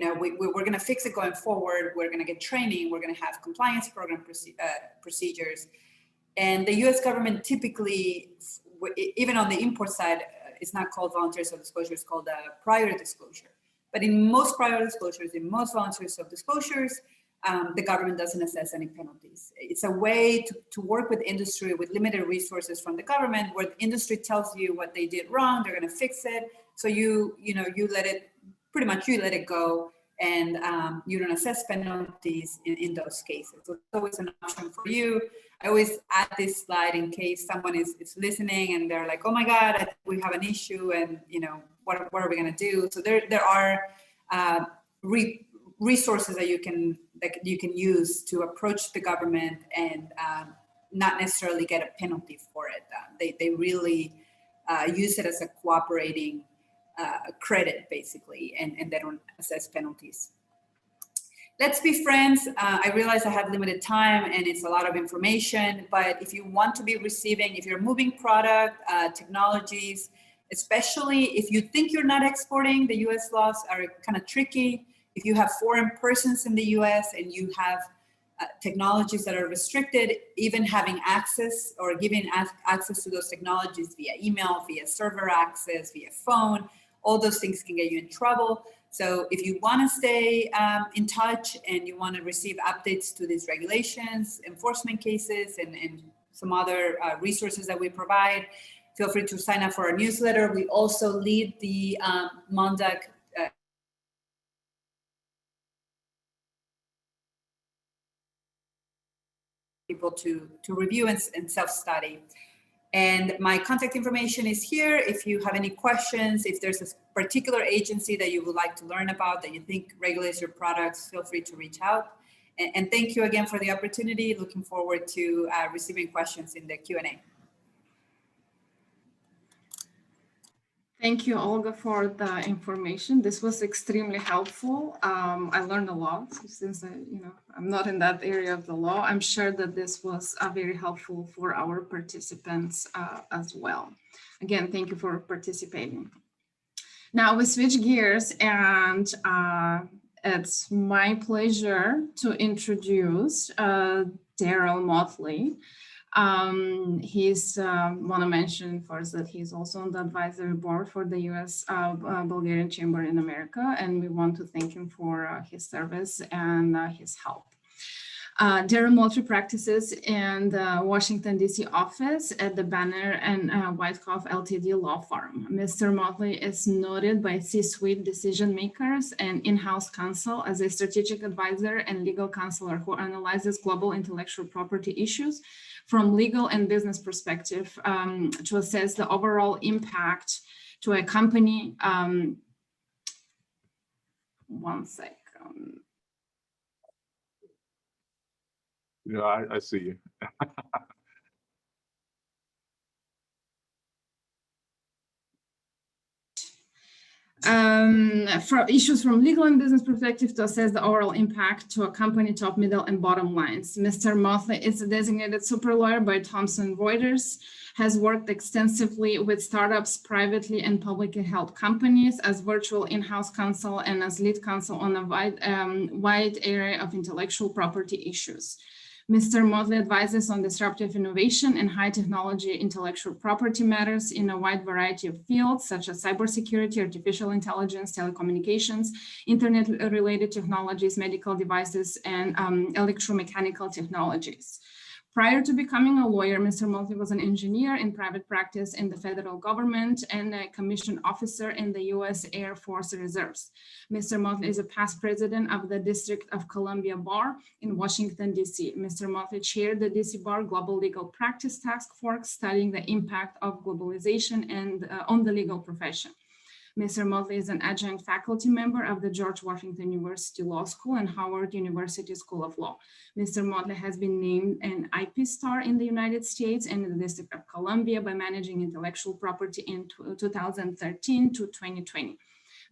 we're going to fix it going forward. We're going to get training. We're going to have compliance program procedures. And the U.S. government typically, even on the import side, it's not called voluntary self-disclosure, it's called prior disclosure. But in most prior disclosures, in most voluntary self-disclosures, the government doesn't assess any penalties. It's a way to work with industry with limited resources from the government, where the industry tells you what they did wrong, they're going to fix it. So you let it, pretty much you let it go, and you don't assess penalties in those cases. So it's always an option for you. I always add this slide in case someone is listening and they're like, oh my God, I think we have an issue, and what are we going to do? So there are resources that you can use to approach the government and not necessarily get a penalty for it. They really use it as a cooperating credit, basically, and they don't assess penalties. Let's be friends. I realize I have limited time and it's a lot of information, but if you want to be receiving, if you're moving product, technologies, especially if you think you're not exporting, the US laws are kind of tricky. If you have foreign persons in the US and you have technologies that are restricted, even having access or giving access to those technologies via email, via server access, via phone, all those things can get you in trouble. So if you want to stay in touch and you want to receive updates to these regulations, enforcement cases, and some other resources that we provide, feel free to sign up for our newsletter. We also lead the MONDAC people to review and self-study. And my contact information is here. If you have any questions, if there's a particular agency that you would like to learn about that you think regulates your products, feel free to reach out. And thank you again for the opportunity. Looking forward to receiving questions in the Q&A. Thank you, Olga, for the information. This was extremely helpful. I learned a lot since I'm not in that area of the law. I'm sure that this was very helpful for our participants as well. Again, thank you for participating. Now we switch gears, and it's my pleasure to introduce Daryl Motley. He's want to mention first that he's also on the advisory board for the US-Bulgarian Chamber in America, and we want to thank him for his service and his help. Daryl Motley practices in the Washington, D.C. office at the Banner and Whitehoff Ltd. law firm. Mr. Motley is noted by C-suite decision makers and in-house counsel as a strategic advisor and legal counselor who analyzes global intellectual property issues from legal and business perspective to assess the overall impact to a company. One sec. Yeah, I see you. For issues from legal and business perspective to assess the overall impact to a company top, middle, and bottom lines. Mr. Motley is a designated super lawyer by Thomson Reuters, has worked extensively with startups, privately and publicly held companies as virtual in-house counsel and as lead counsel on a wide area of intellectual property issues. Mr. Motley advises on disruptive innovation and high technology intellectual property matters in a wide variety of fields, such as cybersecurity, artificial intelligence, telecommunications, internet-related technologies, medical devices, and electromechanical technologies. Prior to becoming a lawyer, Mr. Motley was an engineer in private practice in the federal government and a commissioned officer in the U.S. Air Force Reserves. Mr. Motley is a past president of the District of Columbia Bar in Washington, D.C. Mr. Motley chaired the D.C. Bar Global Legal Practice Task Force, studying the impact of globalization and on the legal profession. Mr. Motley is an adjunct faculty member of the George Washington University Law School and Howard University School of Law. Mr. Motley has been named an IP star in the United States and in the District of Columbia by managing intellectual property in 2013 to 2020.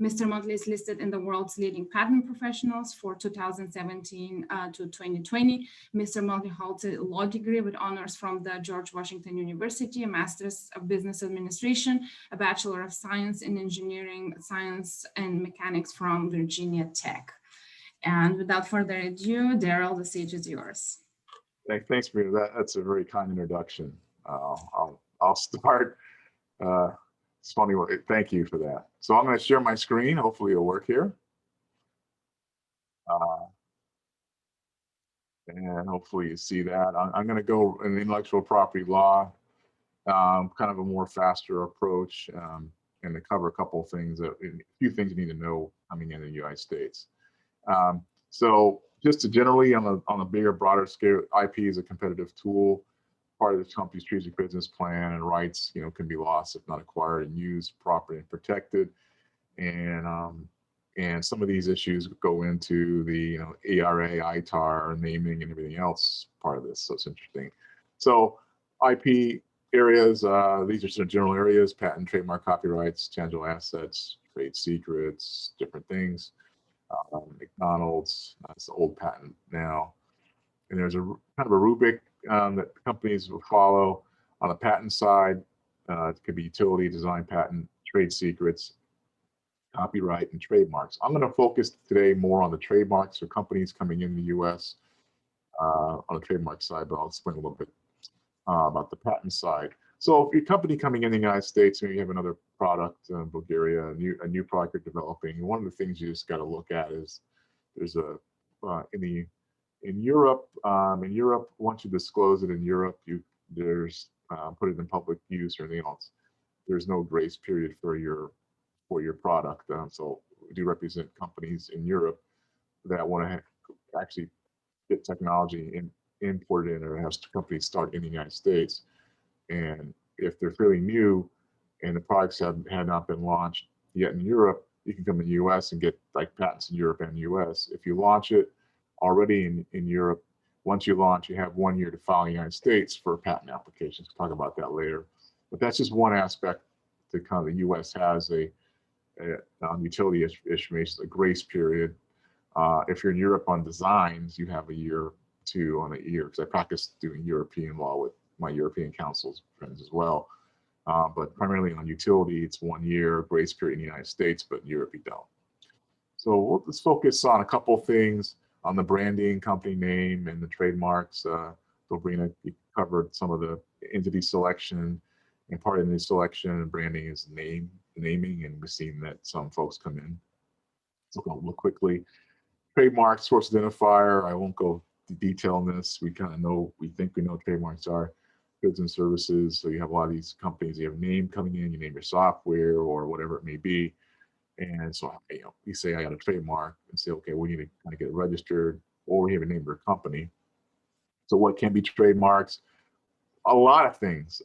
Mr. Motley is listed in the world's leading patent professionals for 2017 to 2020. Mr. Motley holds a law degree with honors from the George Washington University, a master's of business administration, a bachelor of science in engineering, science and mechanics from Virginia Tech. And without further ado, Daryl, the stage is yours. Thanks, Marina. That's a very kind introduction. I'll start. It's funny. Thank you for that. So I'm going to share my screen. Hopefully it'll work here. And hopefully you see that. I'm going to go in intellectual property law, kind of a more faster approach, and to cover a couple of things, a few things you need to know coming in the United States. So just to generally on a bigger, broader scale, IP is a competitive tool. Part of the company's strategic business plan, and rights, can be lost if not acquired and used properly and protected. And some of these issues go into the ARA, ITAR, naming, and everything else part of this. So it's interesting. So IP areas, these are some general areas: patent, trademark, copyrights, tangible assets, trade secrets, different things. McDonald's, that's the old patent now. And there's a kind of a rubric that companies will follow on the patent side. It could be utility, design patent, trade secrets, copyright, and trademarks. I'm going to focus today more on the trademarks for companies coming in the US on the trademark side, but I'll explain a little bit about the patent side. So if your company coming in the United States, maybe you have another product in Bulgaria, a new product you're developing. One of the things you just got to look at is there's a in Europe, once you disclose it in Europe, there's put it in public use or anything else. There's no grace period for your product. So we do represent companies in Europe that want to actually get technology imported in, or have companies start in the United States. And if they're fairly new and the products had not been launched yet in Europe, you can come in the US and get like patents in Europe and US. If you launch it already in Europe, once you launch, you have 1 year to file in the United States for patent applications. We'll talk about that later. But that's just one aspect to kind of the US has a utility information, a grace period. If you're in Europe on designs, you have a year to on a year, because I practice doing European law with my European counsels friends as well. But primarily on utility, it's 1 year grace period in the United States, but in Europe you don't. So let's focus on a couple things on the branding, company name, and the trademarks. Sabrina covered some of the entity selection, and part of the selection and branding is naming, and we've seen that some folks come in. So I'll look quickly. Trademark, source identifier, I won't go to detail on this. We kind of know, we think we know what trademarks are. Goods and services, so you have a lot of these companies, you have a name coming in, you name your software or whatever it may be. And so, we say I got a trademark and say, okay, we need to kind of get it registered, or we have a name of your company. So what can be trademarks? A lot of things,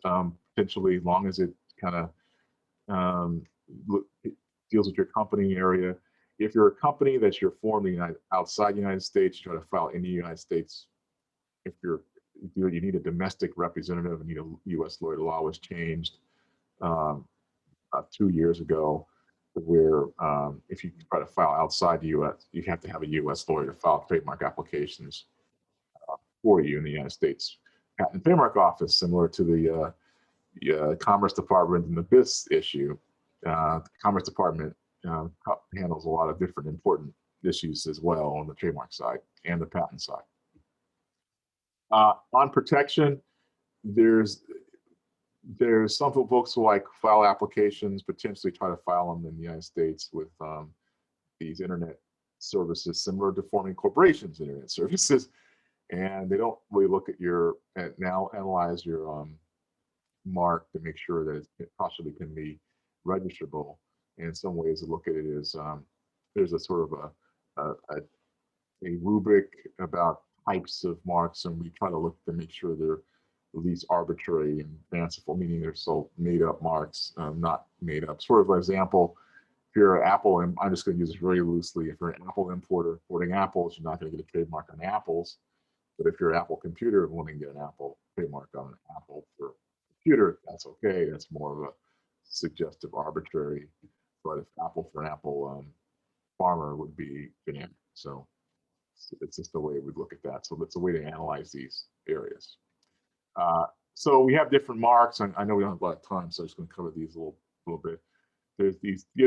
potentially, as long as it kind of deals with your company area. If you're a company that's formed outside the United States, you try to file in the United States. If you need a domestic representative, and need a U.S. lawyer. The law was changed 2 years ago, where if you try to file outside the U.S., you have to have a U.S. lawyer to file trademark applications for you in the United States. Patent and Trademark Office, similar to the Commerce Department and the BIS issue. The Commerce Department handles a lot of different important issues as well on the trademark side and the patent side. On protection, there's some folks who like file applications, potentially try to file them in the United States with these internet services similar to forming corporations internet services, and they don't really look at analyze your mark to make sure that it possibly can be registerable. And in some ways to look at it is there's a sort of a rubric about types of marks, and we try to look to make sure they're at least arbitrary and fanciful, meaning they're so made up marks, not made up. Sort of an example, if you're an Apple, and I'm just going to use this very loosely, if you're an Apple importer importing apples, you're not going to get a trademark on apples. But if you're an Apple computer wanting to get an Apple trademark on an Apple for computer, that's okay. That's more of a suggestive, arbitrary but if apple for an apple farmer would be generic. So it's just the way we look at that. So that's a way to analyze these areas. So we have different marks. I know we don't have a lot of time, so I'm just going to cover these a little bit. There's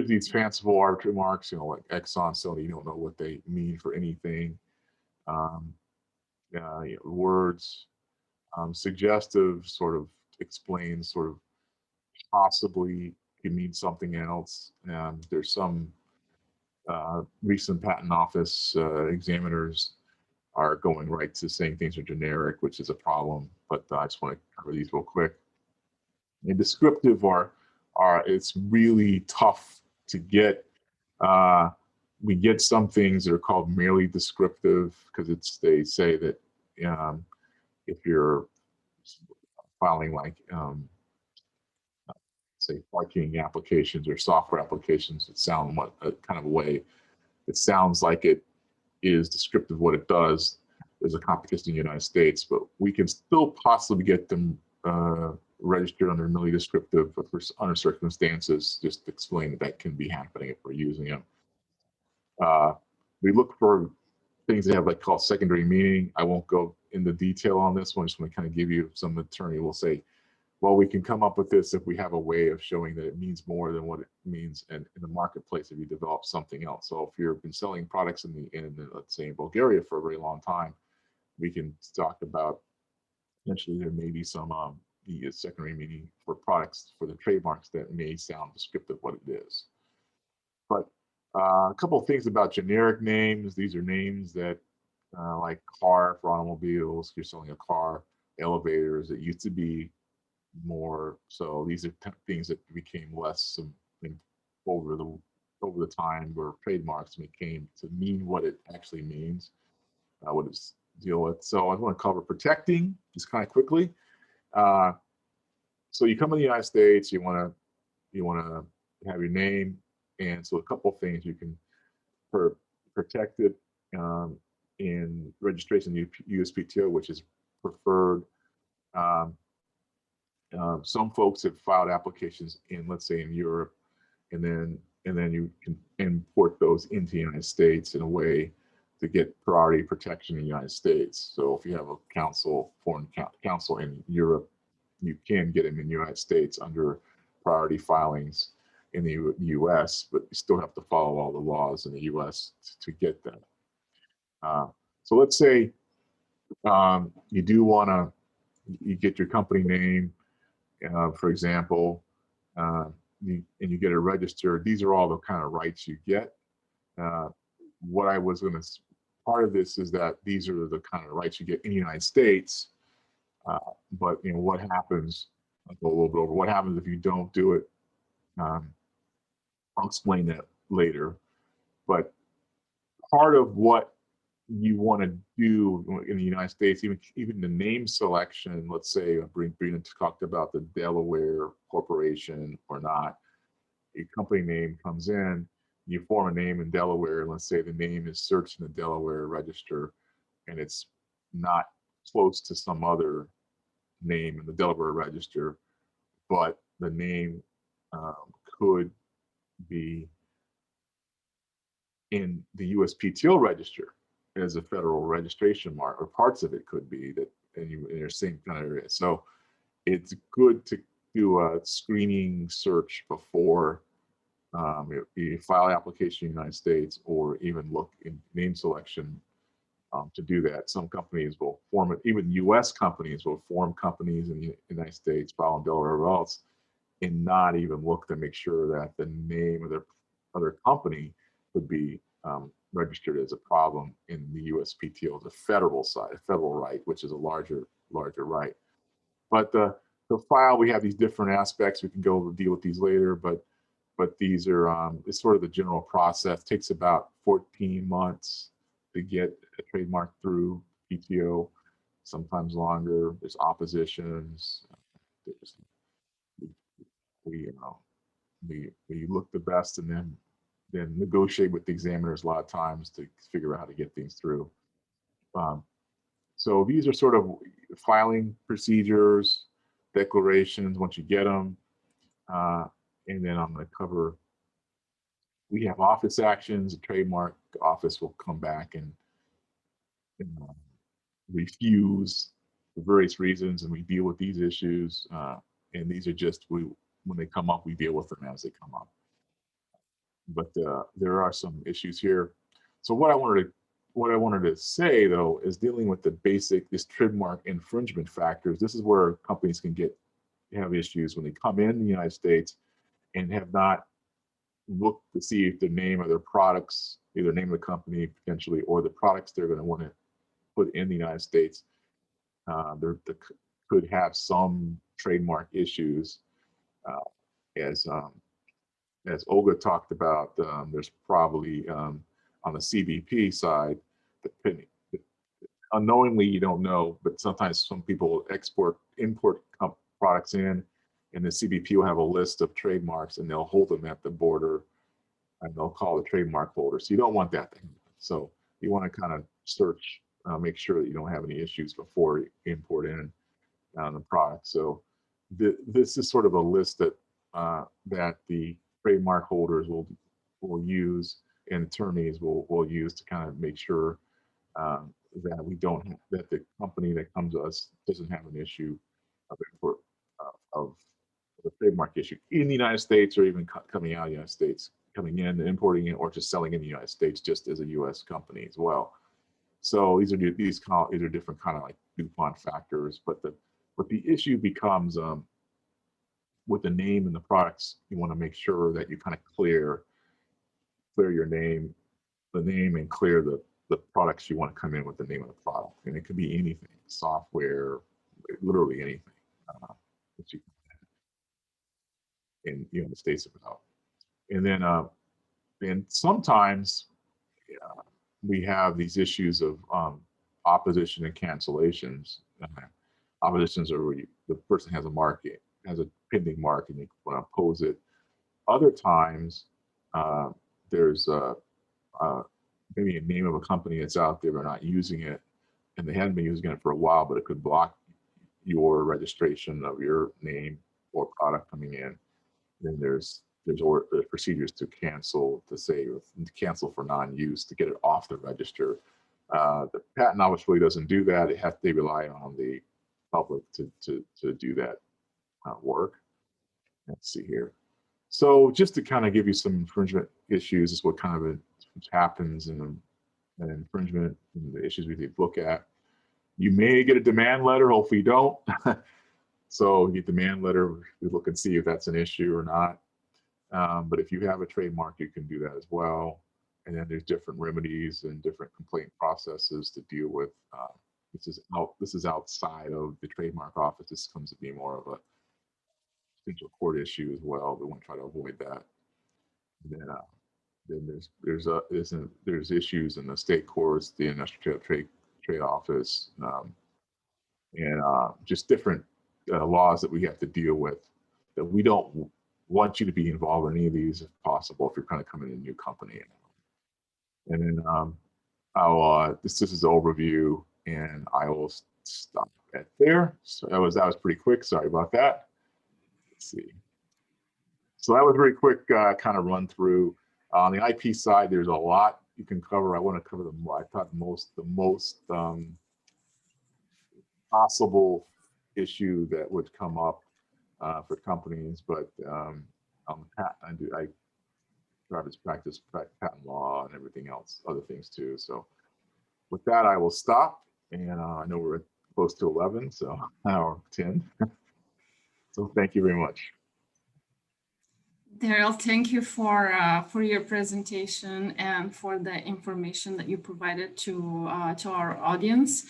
these fanciful arbitrary marks, like Exxon, Sony. You don't know what they mean for anything. Words, suggestive sort of explains sort of possibly can mean something else. There's some recent patent office examiners are going right to saying things are generic, which is a problem. But I just want to cover these real quick. And descriptive it's really tough to get. We get some things that are called merely descriptive because they say that if you're filing like say parking applications or software applications that sound kind of a way it sounds like it is descriptive of what it does. There's a competition in the United States, but we can still possibly get them registered under merely descriptive under circumstances. Just explain that can be happening if we're using them. We look for things that have like called secondary meaning. I won't go into detail on this one. Just want to kind of give you some attorney will say, well, we can come up with this if we have a way of showing that it means more than what it means in the marketplace if you develop something else. So if you've been selling products in let's say in Bulgaria for a very long time, we can talk about potentially there may be some the secondary meaning for products for the trademarks that may sound descriptive of what it is. But a couple of things about generic names. These are names that like car for automobiles. You're selling a car, elevators. It used to be more. So these are things that became less over the time where trademarks became to mean what it actually means, what it's deal with. So I want to cover protecting just kind of quickly. So you come to the United States, you want to have your name, and so a couple of things you can protect it in registration USPTO, which is preferred. Some folks have filed applications in, let's say, in Europe, and then you can import those into the United States in a way to get priority protection in the United States. So if you have a foreign counsel in Europe, you can get them in the United States under priority filings in the U.S., but you still have to follow all the laws in the U.S. to get that. So let's say you do want to, you get your company name, for example, and you get it registered. These are all the kind of rights you get. What I was going to, part of this is that these are the kind of rights you get in the United States. But what happens, I'll go a little bit over what happens if you don't do it. I'll explain that later. But part of what you want to do in the United States, even the name selection, let's say Brina talked about the Delaware corporation or not, a company name comes in, you form a name in Delaware, and let's say the name is searched in the Delaware register, and it's not close to some other name in the Delaware register, but the name could be in the USPTO register as a federal registration mark, or parts of it could be that in your same kind of area. So it's good to do a screening search before you file an application in the United States, or even look in name selection to do that. Some companies will form it, even US companies will form companies in the United States, file in Delaware or else, and not even look to make sure that the name of their other company would be registered as a problem in the USPTO, the federal side, a federal right, which is a larger right. But the file, we have these different aspects. We can go deal with these later, but these are it's sort of the general process. It takes about 14 months to get a trademark through PTO, sometimes longer. There's oppositions. We look the best, and then negotiate with the examiners a lot of times to figure out how to get things through. So these are sort of filing procedures, declarations once you get them, and then I'm going to cover we have office actions. The trademark office will come back and refuse for various reasons, and we deal with these issues. And these are just when they come up, we deal with them as they come up. But there are some issues here. So what I wanted to say though is dealing with this trademark infringement factors. This is where companies can have issues when they come in the United States and have not looked to see if the name of their products, either name of the company potentially, or the products they're going to want to put in the United States, there could have some trademark issues. As Olga talked about, there's probably on the CBP side, unknowingly you don't know, but sometimes some people import products in, and the CBP will have a list of trademarks and they'll hold them at the border and they'll call the trademark holder. So you don't want that to happen. So you want to kind of search, make sure that you don't have any issues before you import in the product. So this is sort of a list that that the trademark holders will use and attorneys will use to kind of make sure that the company that comes to us doesn't have an issue of import of the trademark issue in the United States, or even coming out of the United States, coming in and importing it, or just selling in the United States just as a U.S. company as well. So these are different kind of like DuPont factors, but the issue becomes with the name and the products. You want to make sure that you kind of clear your name, and clear the products you want to come in with the name of the product, and it could be anything, software, literally anything that you in the United States about. And then sometimes we have these issues of opposition and cancellations. Oppositions are where the person has a pending mark, and you want to oppose it. Other times, there's maybe a name of a company that's out there, they're not using it, and they hadn't been using it for a while, but it could block your registration of your name or product coming in. Then there's procedures to cancel, cancel for non-use, to get it off the register. The patent office really doesn't do that. They rely on the public to do that work. Let's see here. So just to kind of give you some infringement issues, is what kind of happens in an infringement, and the issues we need to look at. You may get a demand letter, hopefully you don't. So you get demand letter, we look and see if that's an issue or not. But if you have a trademark, you can do that as well. And then there's different remedies and different complaint processes to deal with. This is outside of the trademark office. This comes to be more of a potential court issue as well. We want to try to avoid that. And then there's issues in the state courts, the industrial trade office, and just different laws that we have to deal with, that we don't want you to be involved in any of these if possible, if you're kind of coming in a new company. And then this is the overview, and I will stop at there. So that was pretty quick. Sorry about that. Let's see. So that was very quick kind of run through. On the IP side, there's a lot you can cover. I want to cover I thought the most possible issue that would come up for companies, but on the patent, I try to practice patent law and everything else, other things too. So with that, I will stop. And I know we're close to 11, so or 10. So thank you very much. Daryl, thank you for your presentation and for the information that you provided to our audience.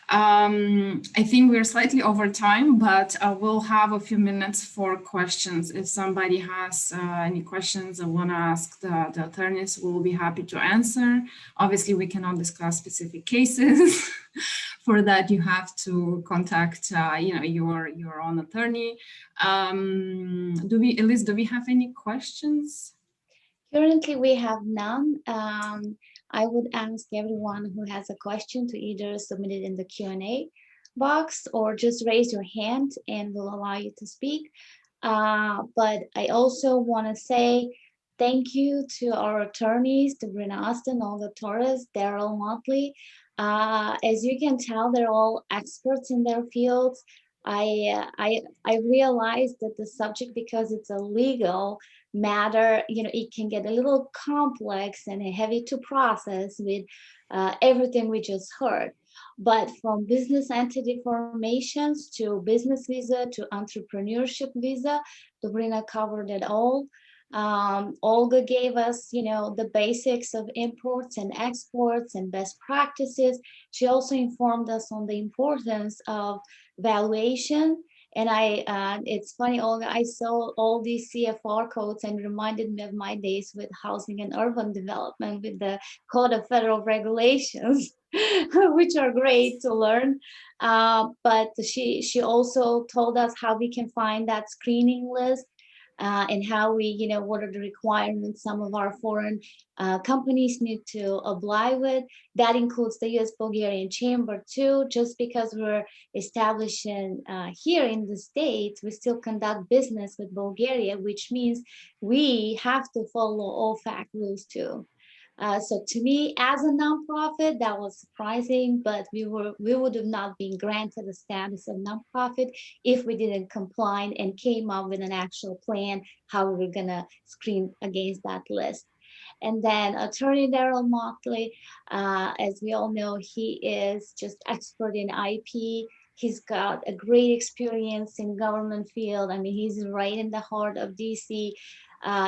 I think we're slightly over time, but we'll have a few minutes for questions. If somebody has any questions and want to ask the attorneys, we'll be happy to answer. Obviously, we cannot discuss specific cases. For that, you have to contact, your own attorney. Do we have any questions? Currently, we have none. I would ask everyone who has a question to either submit it in the Q&A box or just raise your hand and we'll allow you to speak. But I also want to say thank you to our attorneys, Sabrina Austin, Olga Torres, Daryl Motley. As you can tell, they're all experts in their fields. I realized that the subject, because it's a legal matter, it can get a little complex and heavy to process with everything we just heard. But from business entity formations to business visa to entrepreneurship visa, Sabrina covered it all. Olga gave us, the basics of imports and exports and best practices. She also informed us on the importance of valuation. And it's funny, Olga, I saw all these CFR codes and reminded me of my days with housing and urban development with the Code of Federal Regulations, which are great to learn. But she also told us how we can find that screening list. And how we, what are the requirements some of our foreign companies need to apply with. That includes the US-Bulgarian Chamber too. Just because we're established here in the States, we still conduct business with Bulgaria, which means we have to follow all FAC rules too. So to me, as a nonprofit, that was surprising, but we would have not been granted the status of nonprofit if we didn't comply and came up with an actual plan how we were gonna screen against that list. And then Attorney Daryl Motley, as we all know, he is just expert in IP. He's got a great experience in government field. I mean, he's right in the heart of DC.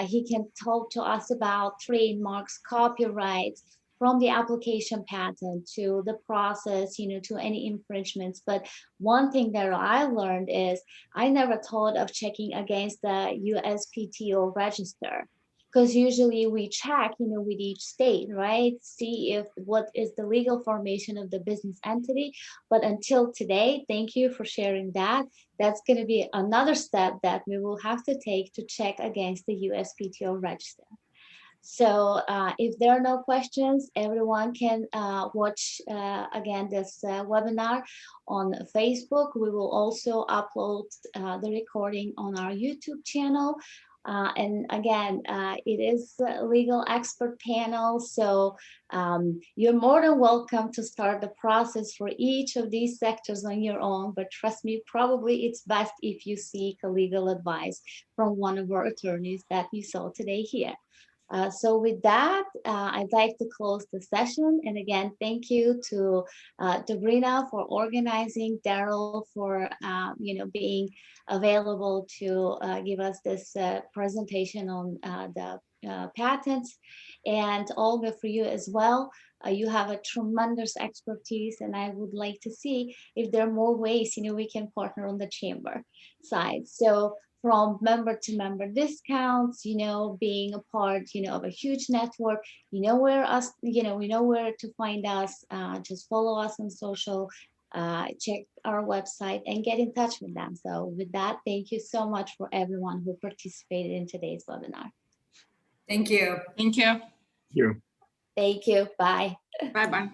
He can talk to us about trademarks, copyrights, from the application patent to the process, to any infringements. But one thing that I learned is I never thought of checking against the USPTO register, because usually we check, with each state, right? See if what is the legal formation of the business entity. But until today, thank you for sharing that. That's going to be another step that we will have to take to check against the USPTO register. So if there are no questions, everyone can watch again this webinar on Facebook. We will also upload the recording on our YouTube channel. And again, it is a legal expert panel, so you're more than welcome to start the process for each of these sectors on your own. But trust me, probably it's best if you seek a legal advice from one of our attorneys that you saw today here. So with that, I'd like to close the session. And again, thank you to Sabrina for organizing, Daryl for being available to give us this presentation on the patents, and Olga, for you as well. You have a tremendous expertise, and I would like to see if there are more ways we can partner on the chamber side. So from member to member discounts, being a part, of a huge network, we know where to find us. Just follow us on social, check our website and get in touch with them. So with that, thank you so much for everyone who participated in today's webinar. Thank you. Thank you. You. Thank you. Bye. Bye-bye.